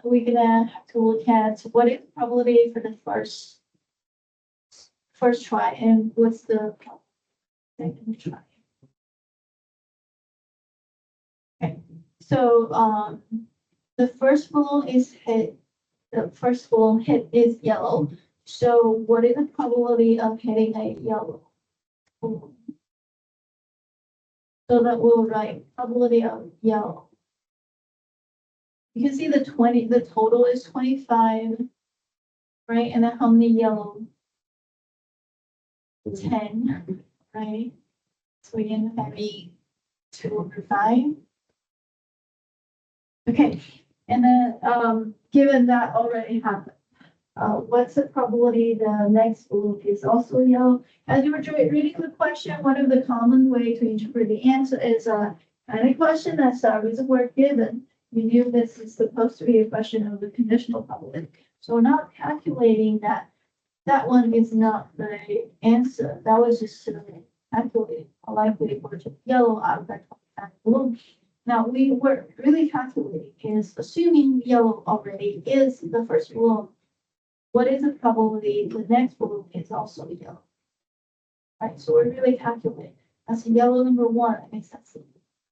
We're gonna have to look at what is the probability for the first first try, and what's the second try? Okay, so, the first balloon is hit, the first balloon hit is yellow. So what is the probability of hitting a yellow balloon? So that we'll write probability of yellow. You can see the total is 25, right? And then how many yellow? 10, right? So we can have 2/5. Okay, and then, given that already happened, what's the probability the next balloon is also yellow? As you were reading the question, one of the common way to interpret the answer is any question that starts with the word given. You knew this is supposed to be a question of the conditional probability. So we're not calculating that. That one is not the answer. That was just calculating how likely it was to yellow out of that 25 balloon. Now we were really calculating is assuming yellow already is the first balloon. What is the probability the next balloon is also yellow? Right, so we're really calculating. That's yellow number 1. That makes sense.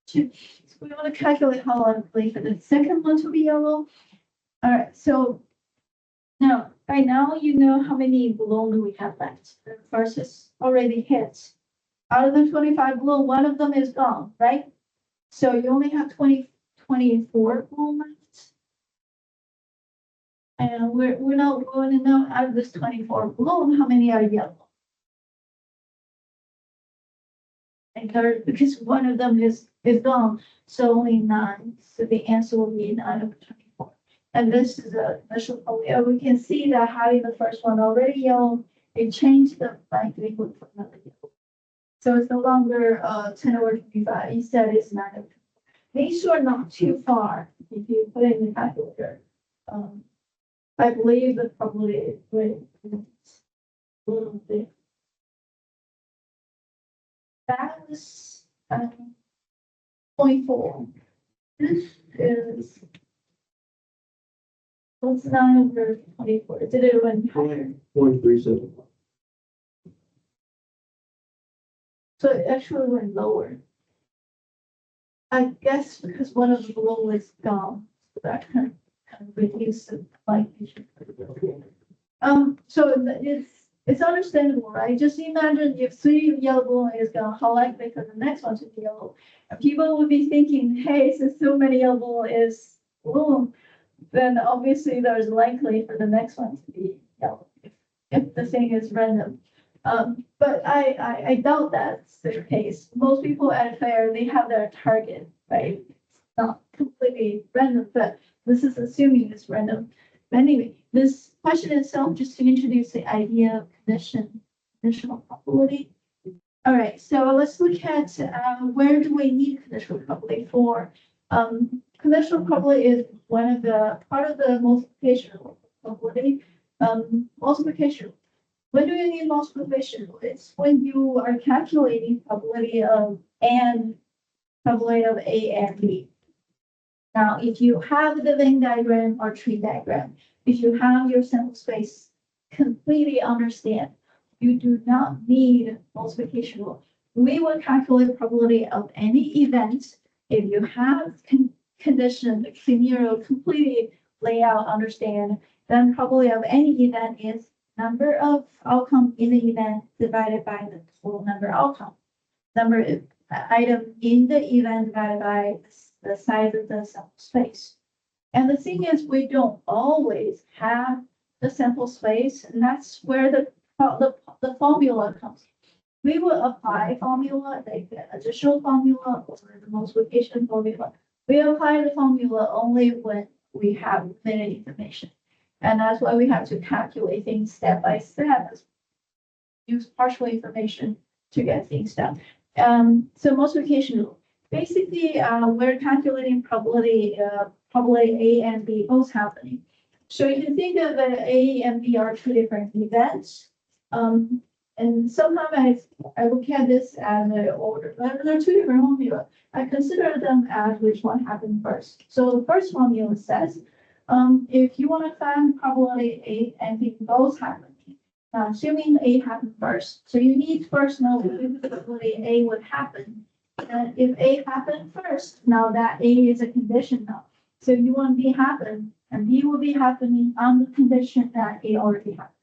2. So we want to calculate how likely for the second one to be yellow. All right, so now, right now, you know how many balloons we have left. The first is already hit. Out of the 25 balloons, one of them is gone, right? So you only have 24 balloons left. And we're not going to know out of this 24 balloons, how many are yellow. And because one of them is gone, so only 9. So the answer will be 9 over 24. And this is a initial probability. We can see that having the first one already yellow, it changed the likelihood for another yellow. So it's no longer 10 over 25. Instead, it's 9 over 25. Make sure not too far if you put it in the calculator. I believe the probability is a little bit. That was 0.4. This is what's 9 over 24? Did it run higher? 0.37. So it actually went lower. I guess because one of the balloons is gone, so that kind of reduced the likelihood. So it's understandable, right? Just imagine if 3 yellow balloon is gone, how likely for the next one to be yellow? People would be thinking, hey, since so many yellow balloon is balloon, then obviously there's likely for the next one to be yellow if the thing is random. But I doubt that's the case. Most people at a fair, they have their target, right? It's not completely random, but this is assuming it's random. But anyway, this question itself just to introduce the idea of conditional probability. All right, so let's look at where do we need conditional probability for? Conditional probability is one of the part of the multiplication probability. Multiplication. When do you need multiplication? It's when you are calculating probability of probability of A and B. Now, if you have the Venn diagram or tree diagram, if you have your sample space completely understand, you do not need multiplication rule. We will calculate probability of any event if you have condition scenario completely lay out, understand, then probability of any event is number of outcome in the event divided by the total number outcome. Number of item in the event divided by the size of the sample space. And the thing is, we don't always have the sample space, and that's where the formula comes. We will apply formula, like the additional formula or the multiplication formula. We apply the formula only when we have limited information. And that's why we have to calculate things step by step. Use partial information to get things done. So multiplication rule. Basically, we're calculating probability A and B both happening. So you can think of A and B are 2 different events. And sometimes I look at this as an order. There are 2 different formulas. I consider them as which one happened first. So the first formula says, if you want to find probability A and B both happening, Now, assuming A happened first, so you need to first know if probability A would happen. And if A happened first, now that A is a condition now. So you want B happen, and B will be happening on the condition that A already happened.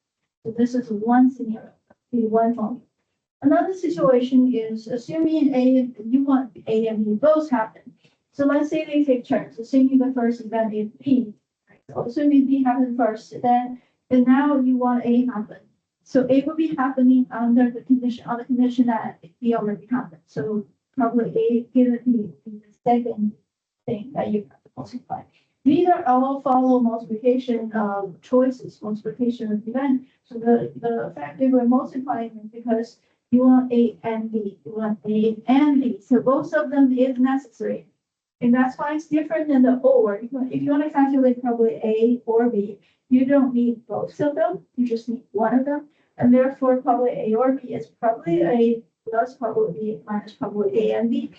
So this is one scenario, the one formula. Another situation is assuming you want A and B both happen. So let's say they take turns, assuming the first event is B. So assuming B happened first, then now you want A happen. So A will be happening under the condition that B already happened. So probably A given B the second thing that you have to multiply. These are all follow multiplication choices, multiplication of event. So the fact that we're multiplying them because you want A and B, you want A and B. So both of them is necessary. And that's why it's different than the or. If you want to calculate probably A or B, you don't need both of them. You just need one of them. And therefore, probably A or B is probably A plus probably B minus probably A and B.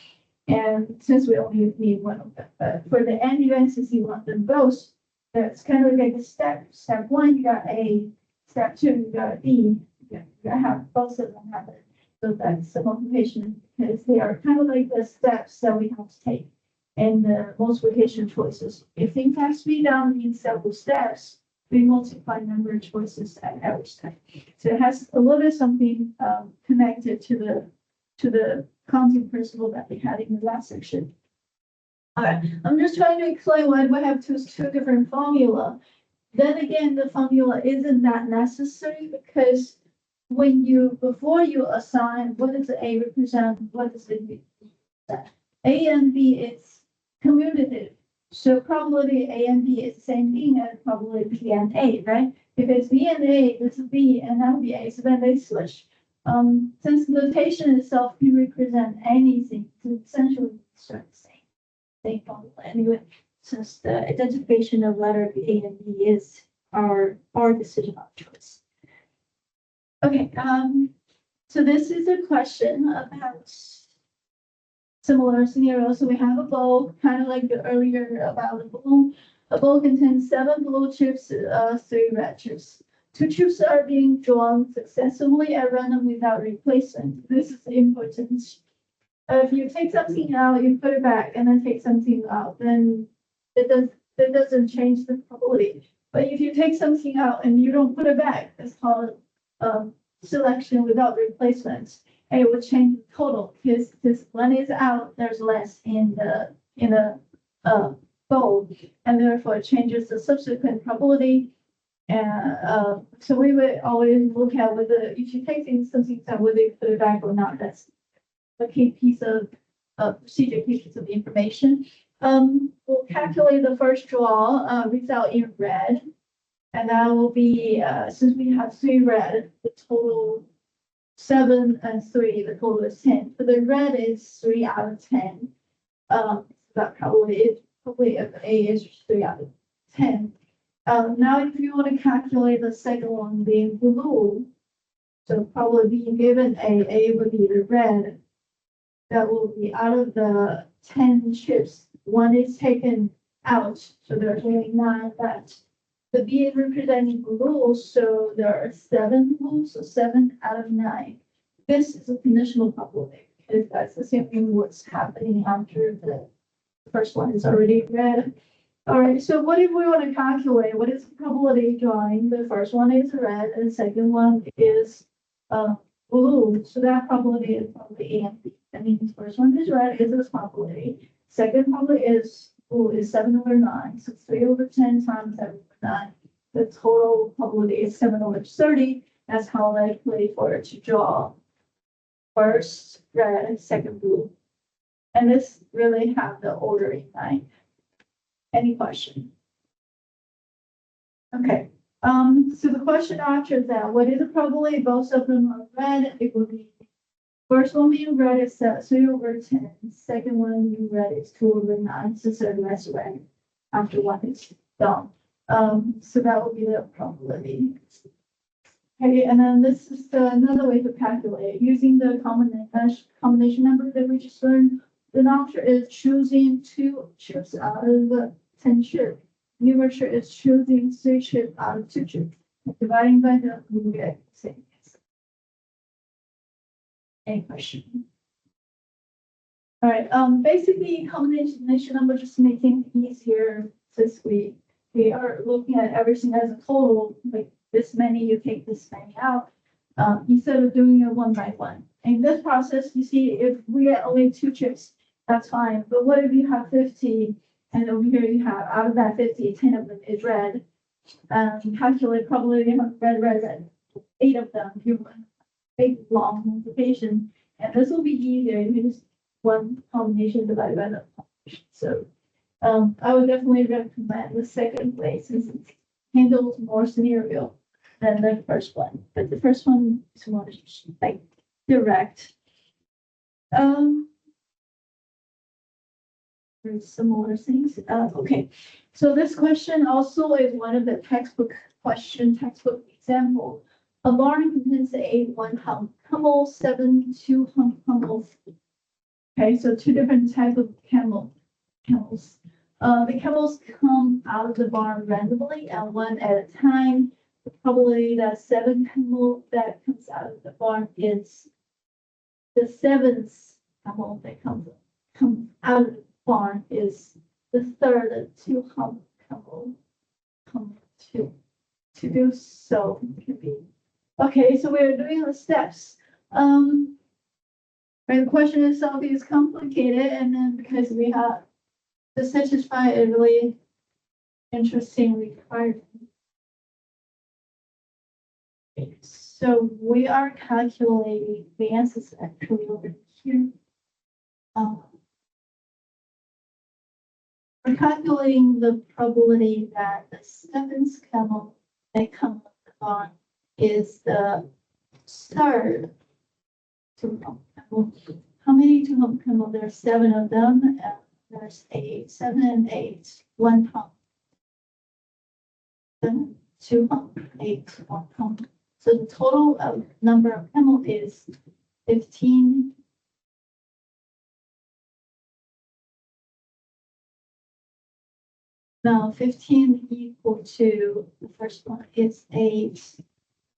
And since we only need one of them, but for the end events, since you want them both, that's kind of like a step. Step one, you got A. Step two, you got B. You got to have both of them happen. So that's the multiplication because they are kind of like the steps that we have to take. And the multiplication choices. If things have to be done in several steps, we multiply number of choices at every step. So it has a little bit something connected to the counting principle that we had in the last section. All right, I'm just trying to explain why we have two different formula. Then again, the formula isn't that necessary because before you assign what does the A represent, what does the B represent? A and B is commutative. So probability A and B is the same thing as probability B and A, right? If it's B and A, this is B and that will be A, so then they switch. Since notation itself can represent anything, it's essentially the same formula. Anyway, since the identification of letter A and B is our decision of choice. Okay, so this is a question about similar scenario. So we have a bowl, kind of like the earlier about the balloon. A bowl contains 7 blue chips, 3 red chips. 2 chips are being drawn successively at random without replacement. This is important. If you take something out, you put it back, and then take something out, then it doesn't change the probability. But if you take something out and you don't put it back, it's called selection without replacement. And it would change the total because when it's out, there's less in the bowl, and therefore it changes the subsequent probability. And so we would always look at whether if you take something out, whether you put it back or not. That's a key piece of procedure, key piece of information. We'll calculate the first draw result in red, and that will be since we have 3 red, the total 7 and 3, the total is 10. So the red is 3 out of 10. That probably if A is 3 out of 10. Now, if you want to calculate the second one being blue, so probably being given A would be the red. That will be out of the 10 chips, 1 is taken out, so there's only 9 left. The B is representing blue, so there are 7 blues, so 7 out of 9. This is a conditional probability because that's the same thing what's happening after the first one is already red. All right, so what if we want to calculate what is the probability drawing? The first one is red and the second one is blue. So that probability is probably A and B. That means first one is red is this probability. Second probability is blue is 7/9. So 3/10 times 7/9. The total probability is 7/30. That's how likely for it to draw first red and second blue. And this really have the order in mind. Any question? Okay. So the question after that, what is the probability both of them are red? It will be first one being red is 3/10. Second one being red is 2/9. So third less red after one is done. So that will be the probability. Okay, and then this is another way to calculate it. Using the combination number that we just learned. The numerator is choosing 2 chips out of the 10 chips. Numerator is choosing 3 chips out of 2 chips. Dividing by the, we get same. Any question? All right, basically combination number just to make things easier since we are looking at everything as a total, like this many, you take this many out, instead of doing it one by one. In this process, you see, if we get only 2 chips, that's fine. But what if you have 50 and over here you have out of that 50, 10 of them is red? Calculate probability of red, 8 of them, you big long multiplication, and this will be easier if you just one combination divided by the combination. So I would definitely recommend the second way since it handles more scenario than the first one. But the first one is more like direct. There's some more things. Okay, so this question also is one of the textbook example. A barn contains 1 hump camel, 7 2-hump camels. Okay, so 2 different types of camels. The camels come out of the barn randomly and one at a time. Probably the 7th camel that comes out of the barn is the 7th camel that comes out of the barn is the 3rd 2-hump camel. To do so can be. Okay, so we're doing the steps. Right, the question itself is complicated, and then because we have to satisfy a really interesting requirement. So we are calculating the answers actually over here. We're calculating the probability that the 7th camel that comes on is the 3rd 2-hump camel. How many 2-hump camel? There are 7 of them. There's 8, 7 and 8, 1 hump. 7, 2 hump, 8, 1 hump. So the total number of camel is 15. Now 15 equal to the first one is 8,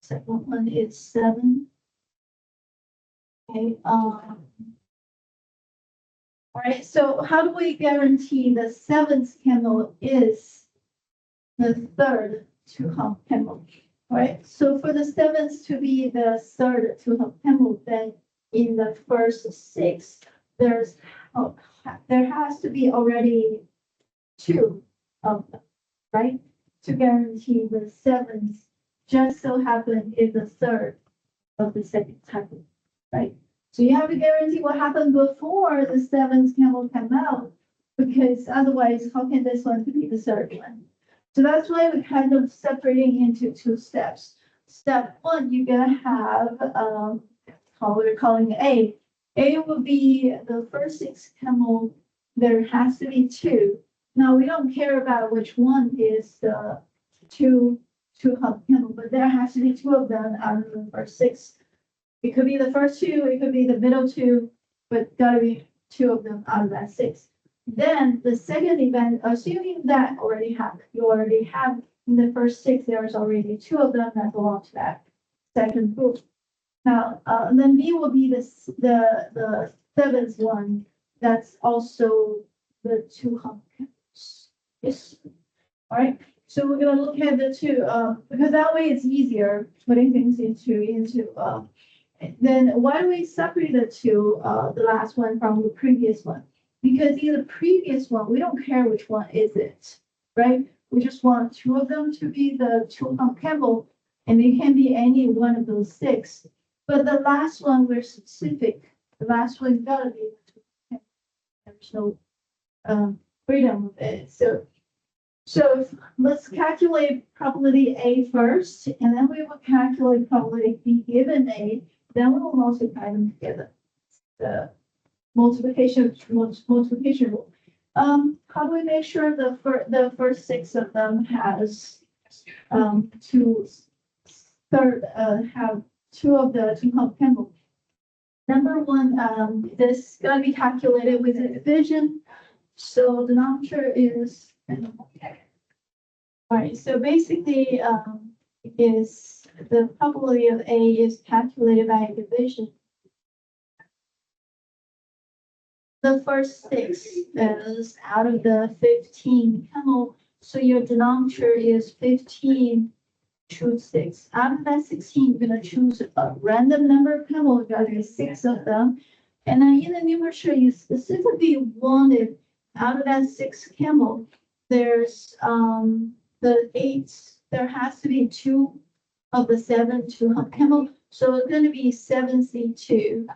second one is 7. Okay, all right, so how do we guarantee the 7th camel is the 3rd 2-hump camel? All right, so for the 7th to be the 3rd 2-hump camel, then in the first 6, there has to be already 2 of them, right? To guarantee the 7th just so happen is the 3rd of the 2nd type, right? So you have to guarantee what happened before the 7th camel came out, because otherwise, how can this one be the 3rd one? So that's why we're kind of separating into 2 steps. Step 1, you're gonna have how we're calling A. A will be the first 6 camel. There has to be 2. Now we don't care about which one is the 2-hump camel, but there has to be 2 of them out of the first 6. It could be the first 2, it could be the middle 2, but gotta be 2 of them out of that 6. Then the second event, assuming that already happened, you already have in the first 6, there's already 2 of them that belong to that second group. Now, then B will be the 7th one. That's also the 2-hump camels. Yes. All right. So we're gonna look at the 2 because that way it's easier putting things into. Then why do we separate the 2, the last one from the previous one? Because in the previous one, we don't care which one is it, right? We just want 2 of them to be the 2-hump camel, and it can be any one of those 6. But the last one, we're specific. The last one gotta be the 2-hump camel. There's no freedom of it. So let's calculate probability A first, and then we will calculate probability B given A. Then we will multiply them together. The multiplication rule. How do we make sure the first 6 of them has have 2 of the 2-hump camel? Number 1, this is gonna be calculated with a division. So the denominator is all right. So basically, is the probability of A is calculated by division. The first 6 is out of the 15 camel, so your denominator is 15 choose 6. Out of that 16, you're gonna choose a random number of camel, there are 6 of them. And then in the numerator, you specifically wanted out of that 6 camel, there's the 8, there has to be 2 of the 7 2-hump camel, so it's gonna be 7C2.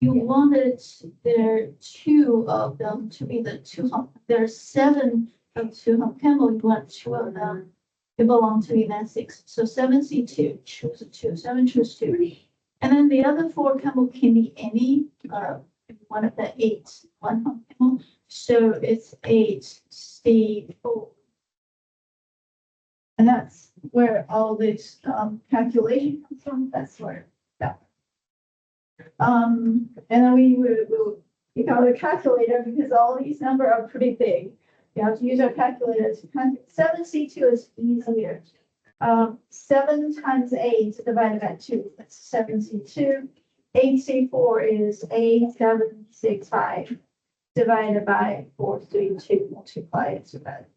You wanted there 2 of them to be the 2-hump. There's 7 of 2-hump camel, you want 2 of them to belong to event 6. So 7C2, choose a 2, 7 choose 2. And then the other 4 camel can be any one of the 8 1-hump camel. So it's 8C4. And that's where all this calculation comes from. That's where that. And then we will take out a calculator because all these numbers are pretty big. You have to use our calculator to count. 7C2 is easier. 7 times 8 divided by 2. That's 7C2. 8C4 is 8765 divided by 432 multiplied to that.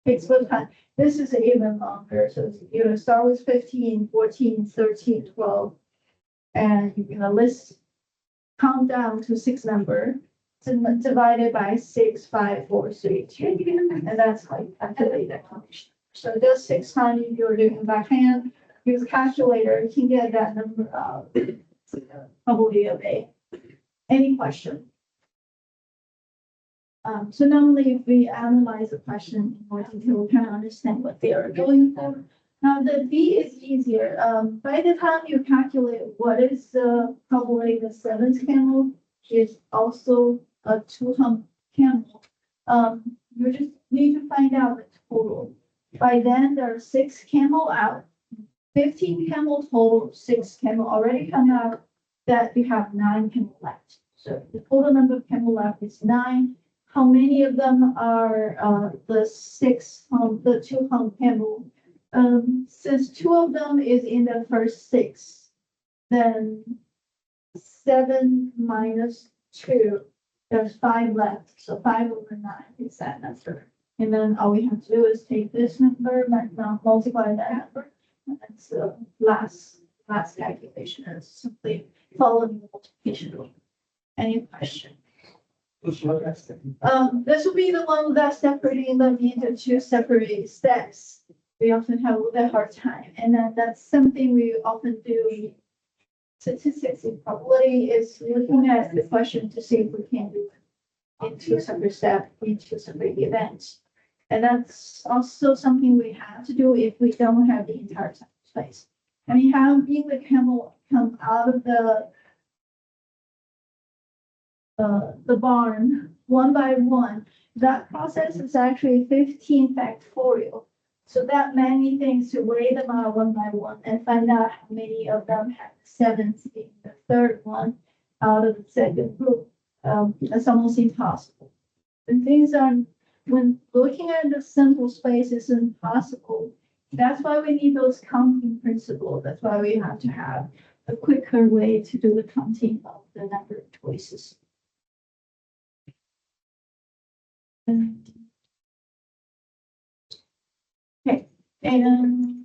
Takes little time. This is even longer. So you're gonna start with 15, 14, 13, 12. And you're gonna list, count down to 6 number, divided by 6, 5, 4, 3, 2. And that's how you calculate that combination. So just 6 times if you're doing by hand, use a calculator, you can get that number of probability of A. Any question? So normally if we analyze a question in more detail, we kind of understand what they are going for. Now the B is easier. By the time you calculate what is the probability the 7th camel is also a 2-hump camel, you just need to find out the total. By then there are 6 camel out, 15 camel total, 6 camel already come out, that you have 9 camel left. So the total number of camel left is 9. How many of them are the 2-hump camel? Since 2 of them is in the first 6, then 7 minus 2, there's 5 left. So 5 over 9 is that number. And then all we have to do is take this number, multiply that number. And that's the last calculation. It's simply following the multiplication rule. Any question? This will be the one that's separating them into 2 separate steps. We often have a little bit hard time, and then that's something we often do in statistics and probability is looking at the question to see if we can do it in 2 separate steps, in 2 separate events. And that's also something we have to do if we don't have the entire space. I mean, having the camel come out of the barn one by one, that process is actually 15 factorial. So that many things to weigh them out one by one and find out how many of them have 7th being the 3rd one out of the 2nd group. That's almost impossible. And things are, when looking at the simple space is impossible. That's why we need those counting principles. That's why we have to have a quicker way to do the counting of the number of choices. Okay, and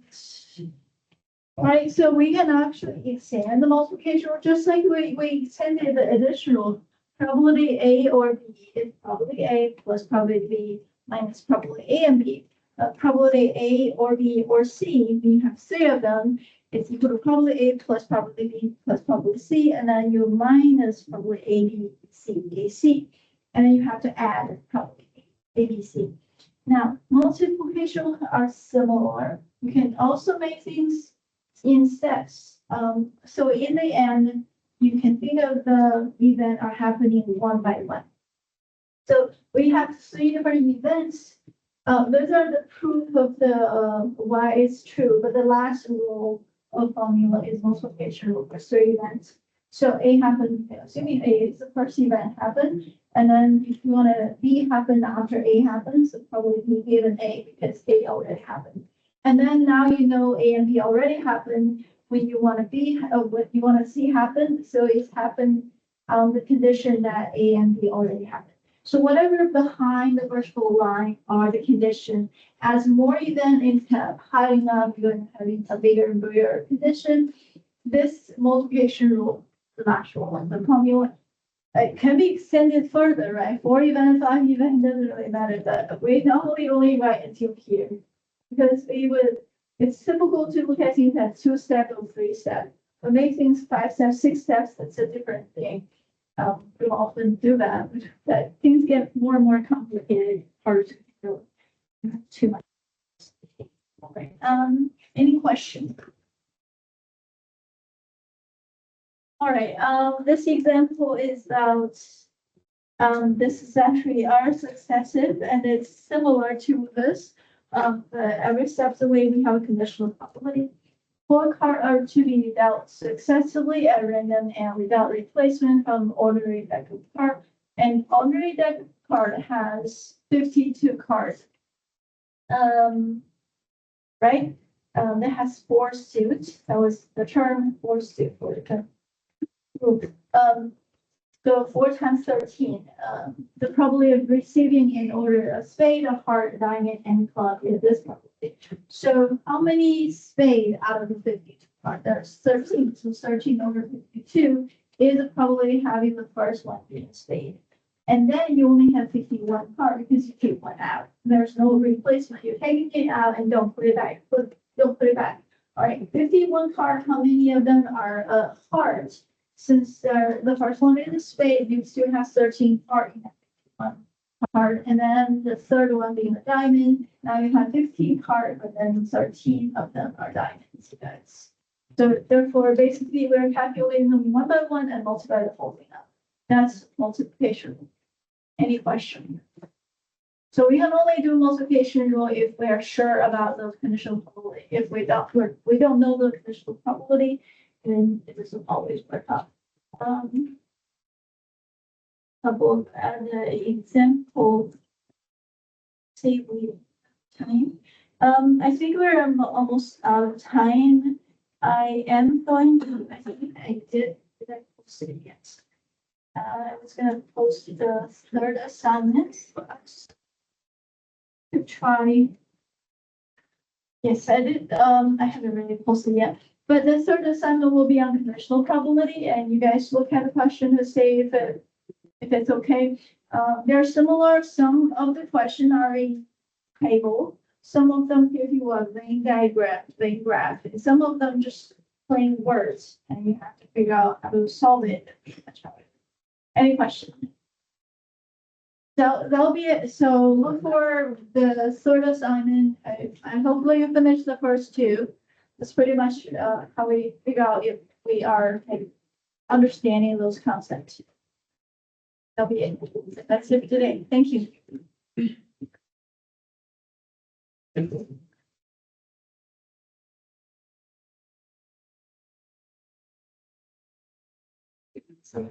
right, so we can actually extend the multiplication, or just like we extended the additional probability A or B is probability A plus probability B minus probability A and B. Probability A or B or C, you have 3 of them, it's equal to probability A plus probability B plus probability C, and then you minus probability A, B, C, A, C, and then you have to add probability A, B, C. Now, multiplication are similar. You can also make things in steps. So in the end, you can think of the event are happening one by one. So we have 3 different events. Those are the proof of the why it's true, but the last rule of formula is multiplication over 3 events. So A happened, assuming A is the first event happened, and then if you want to B happen after A happens, so probably B given A because A already happened. And then now you know A and B already happened when you want to be, what you want to see happen. So it's happened on the condition that A and B already happened. So whatever behind the vertical line are the condition. As more event is kind of piling up, you're going to having a bigger and bigger condition. This multiplication rule, the natural one, the formula, it can be extended further, right? 4 event, 5 event, doesn't really matter, but we normally only write until here. Because it's typical to look at things as 2-step or 3-step. But make things 5 steps, 6 steps, that's a different thing. We often do that, but things get more and more complicated, harder to do too much. Okay, any questions? All right, this example is about, this is actually R successive and it's similar to this. But every step of the way we have a conditional probability. 4 cards are to be dealt successively at random and without replacement from ordinary deck of cards. And ordinary deck of card has 52 cards. Right? That has 4 suits. That was the term 4 suit for the term group. So 4 times 13. The probability of receiving in order a spade, a heart, diamond, and club is this probability. So how many spade out of the 52 cards? There's 13. So 13 over 52 is the probability having the first one being a spade. And then you only have 51 cards because you take one out. There's no replacement. You're taking it out and don't put it back. Don't put it back. All right, 51 cards. How many of them are hearts? Since the first one is a spade, you still have 13 cards in that one card. And then the third one being a diamond. Now you have 15 cards, but then 13 of them are diamonds. Guys. So therefore, basically, we're calculating them one by one and multiply the whole thing up. That's multiplication. Any question? So we can only do multiplication rule if we are sure about the conditional probability. If we don't know the conditional probability, then it doesn't always work out. Couple of examples. Save time. I think we're almost out of time. I am going to. I think I did. Did I post it yet? I was gonna post the third assignment for us to try. Yes, I did. I haven't really posted yet, but the third assignment will be on conditional probability, and you guys look at the question to say if it's okay. They're similar. Some of the questions are in table. Some of them give you a Venn diagram, Venn graph, and some of them just plain words, and you have to figure out how to solve it. Any questions? So that'll be it. So look for the third assignment. I hopefully you finish the first 2. That's pretty much how we figure out if we are understanding those concepts. That'll be it. That's it for today. Thank you. So,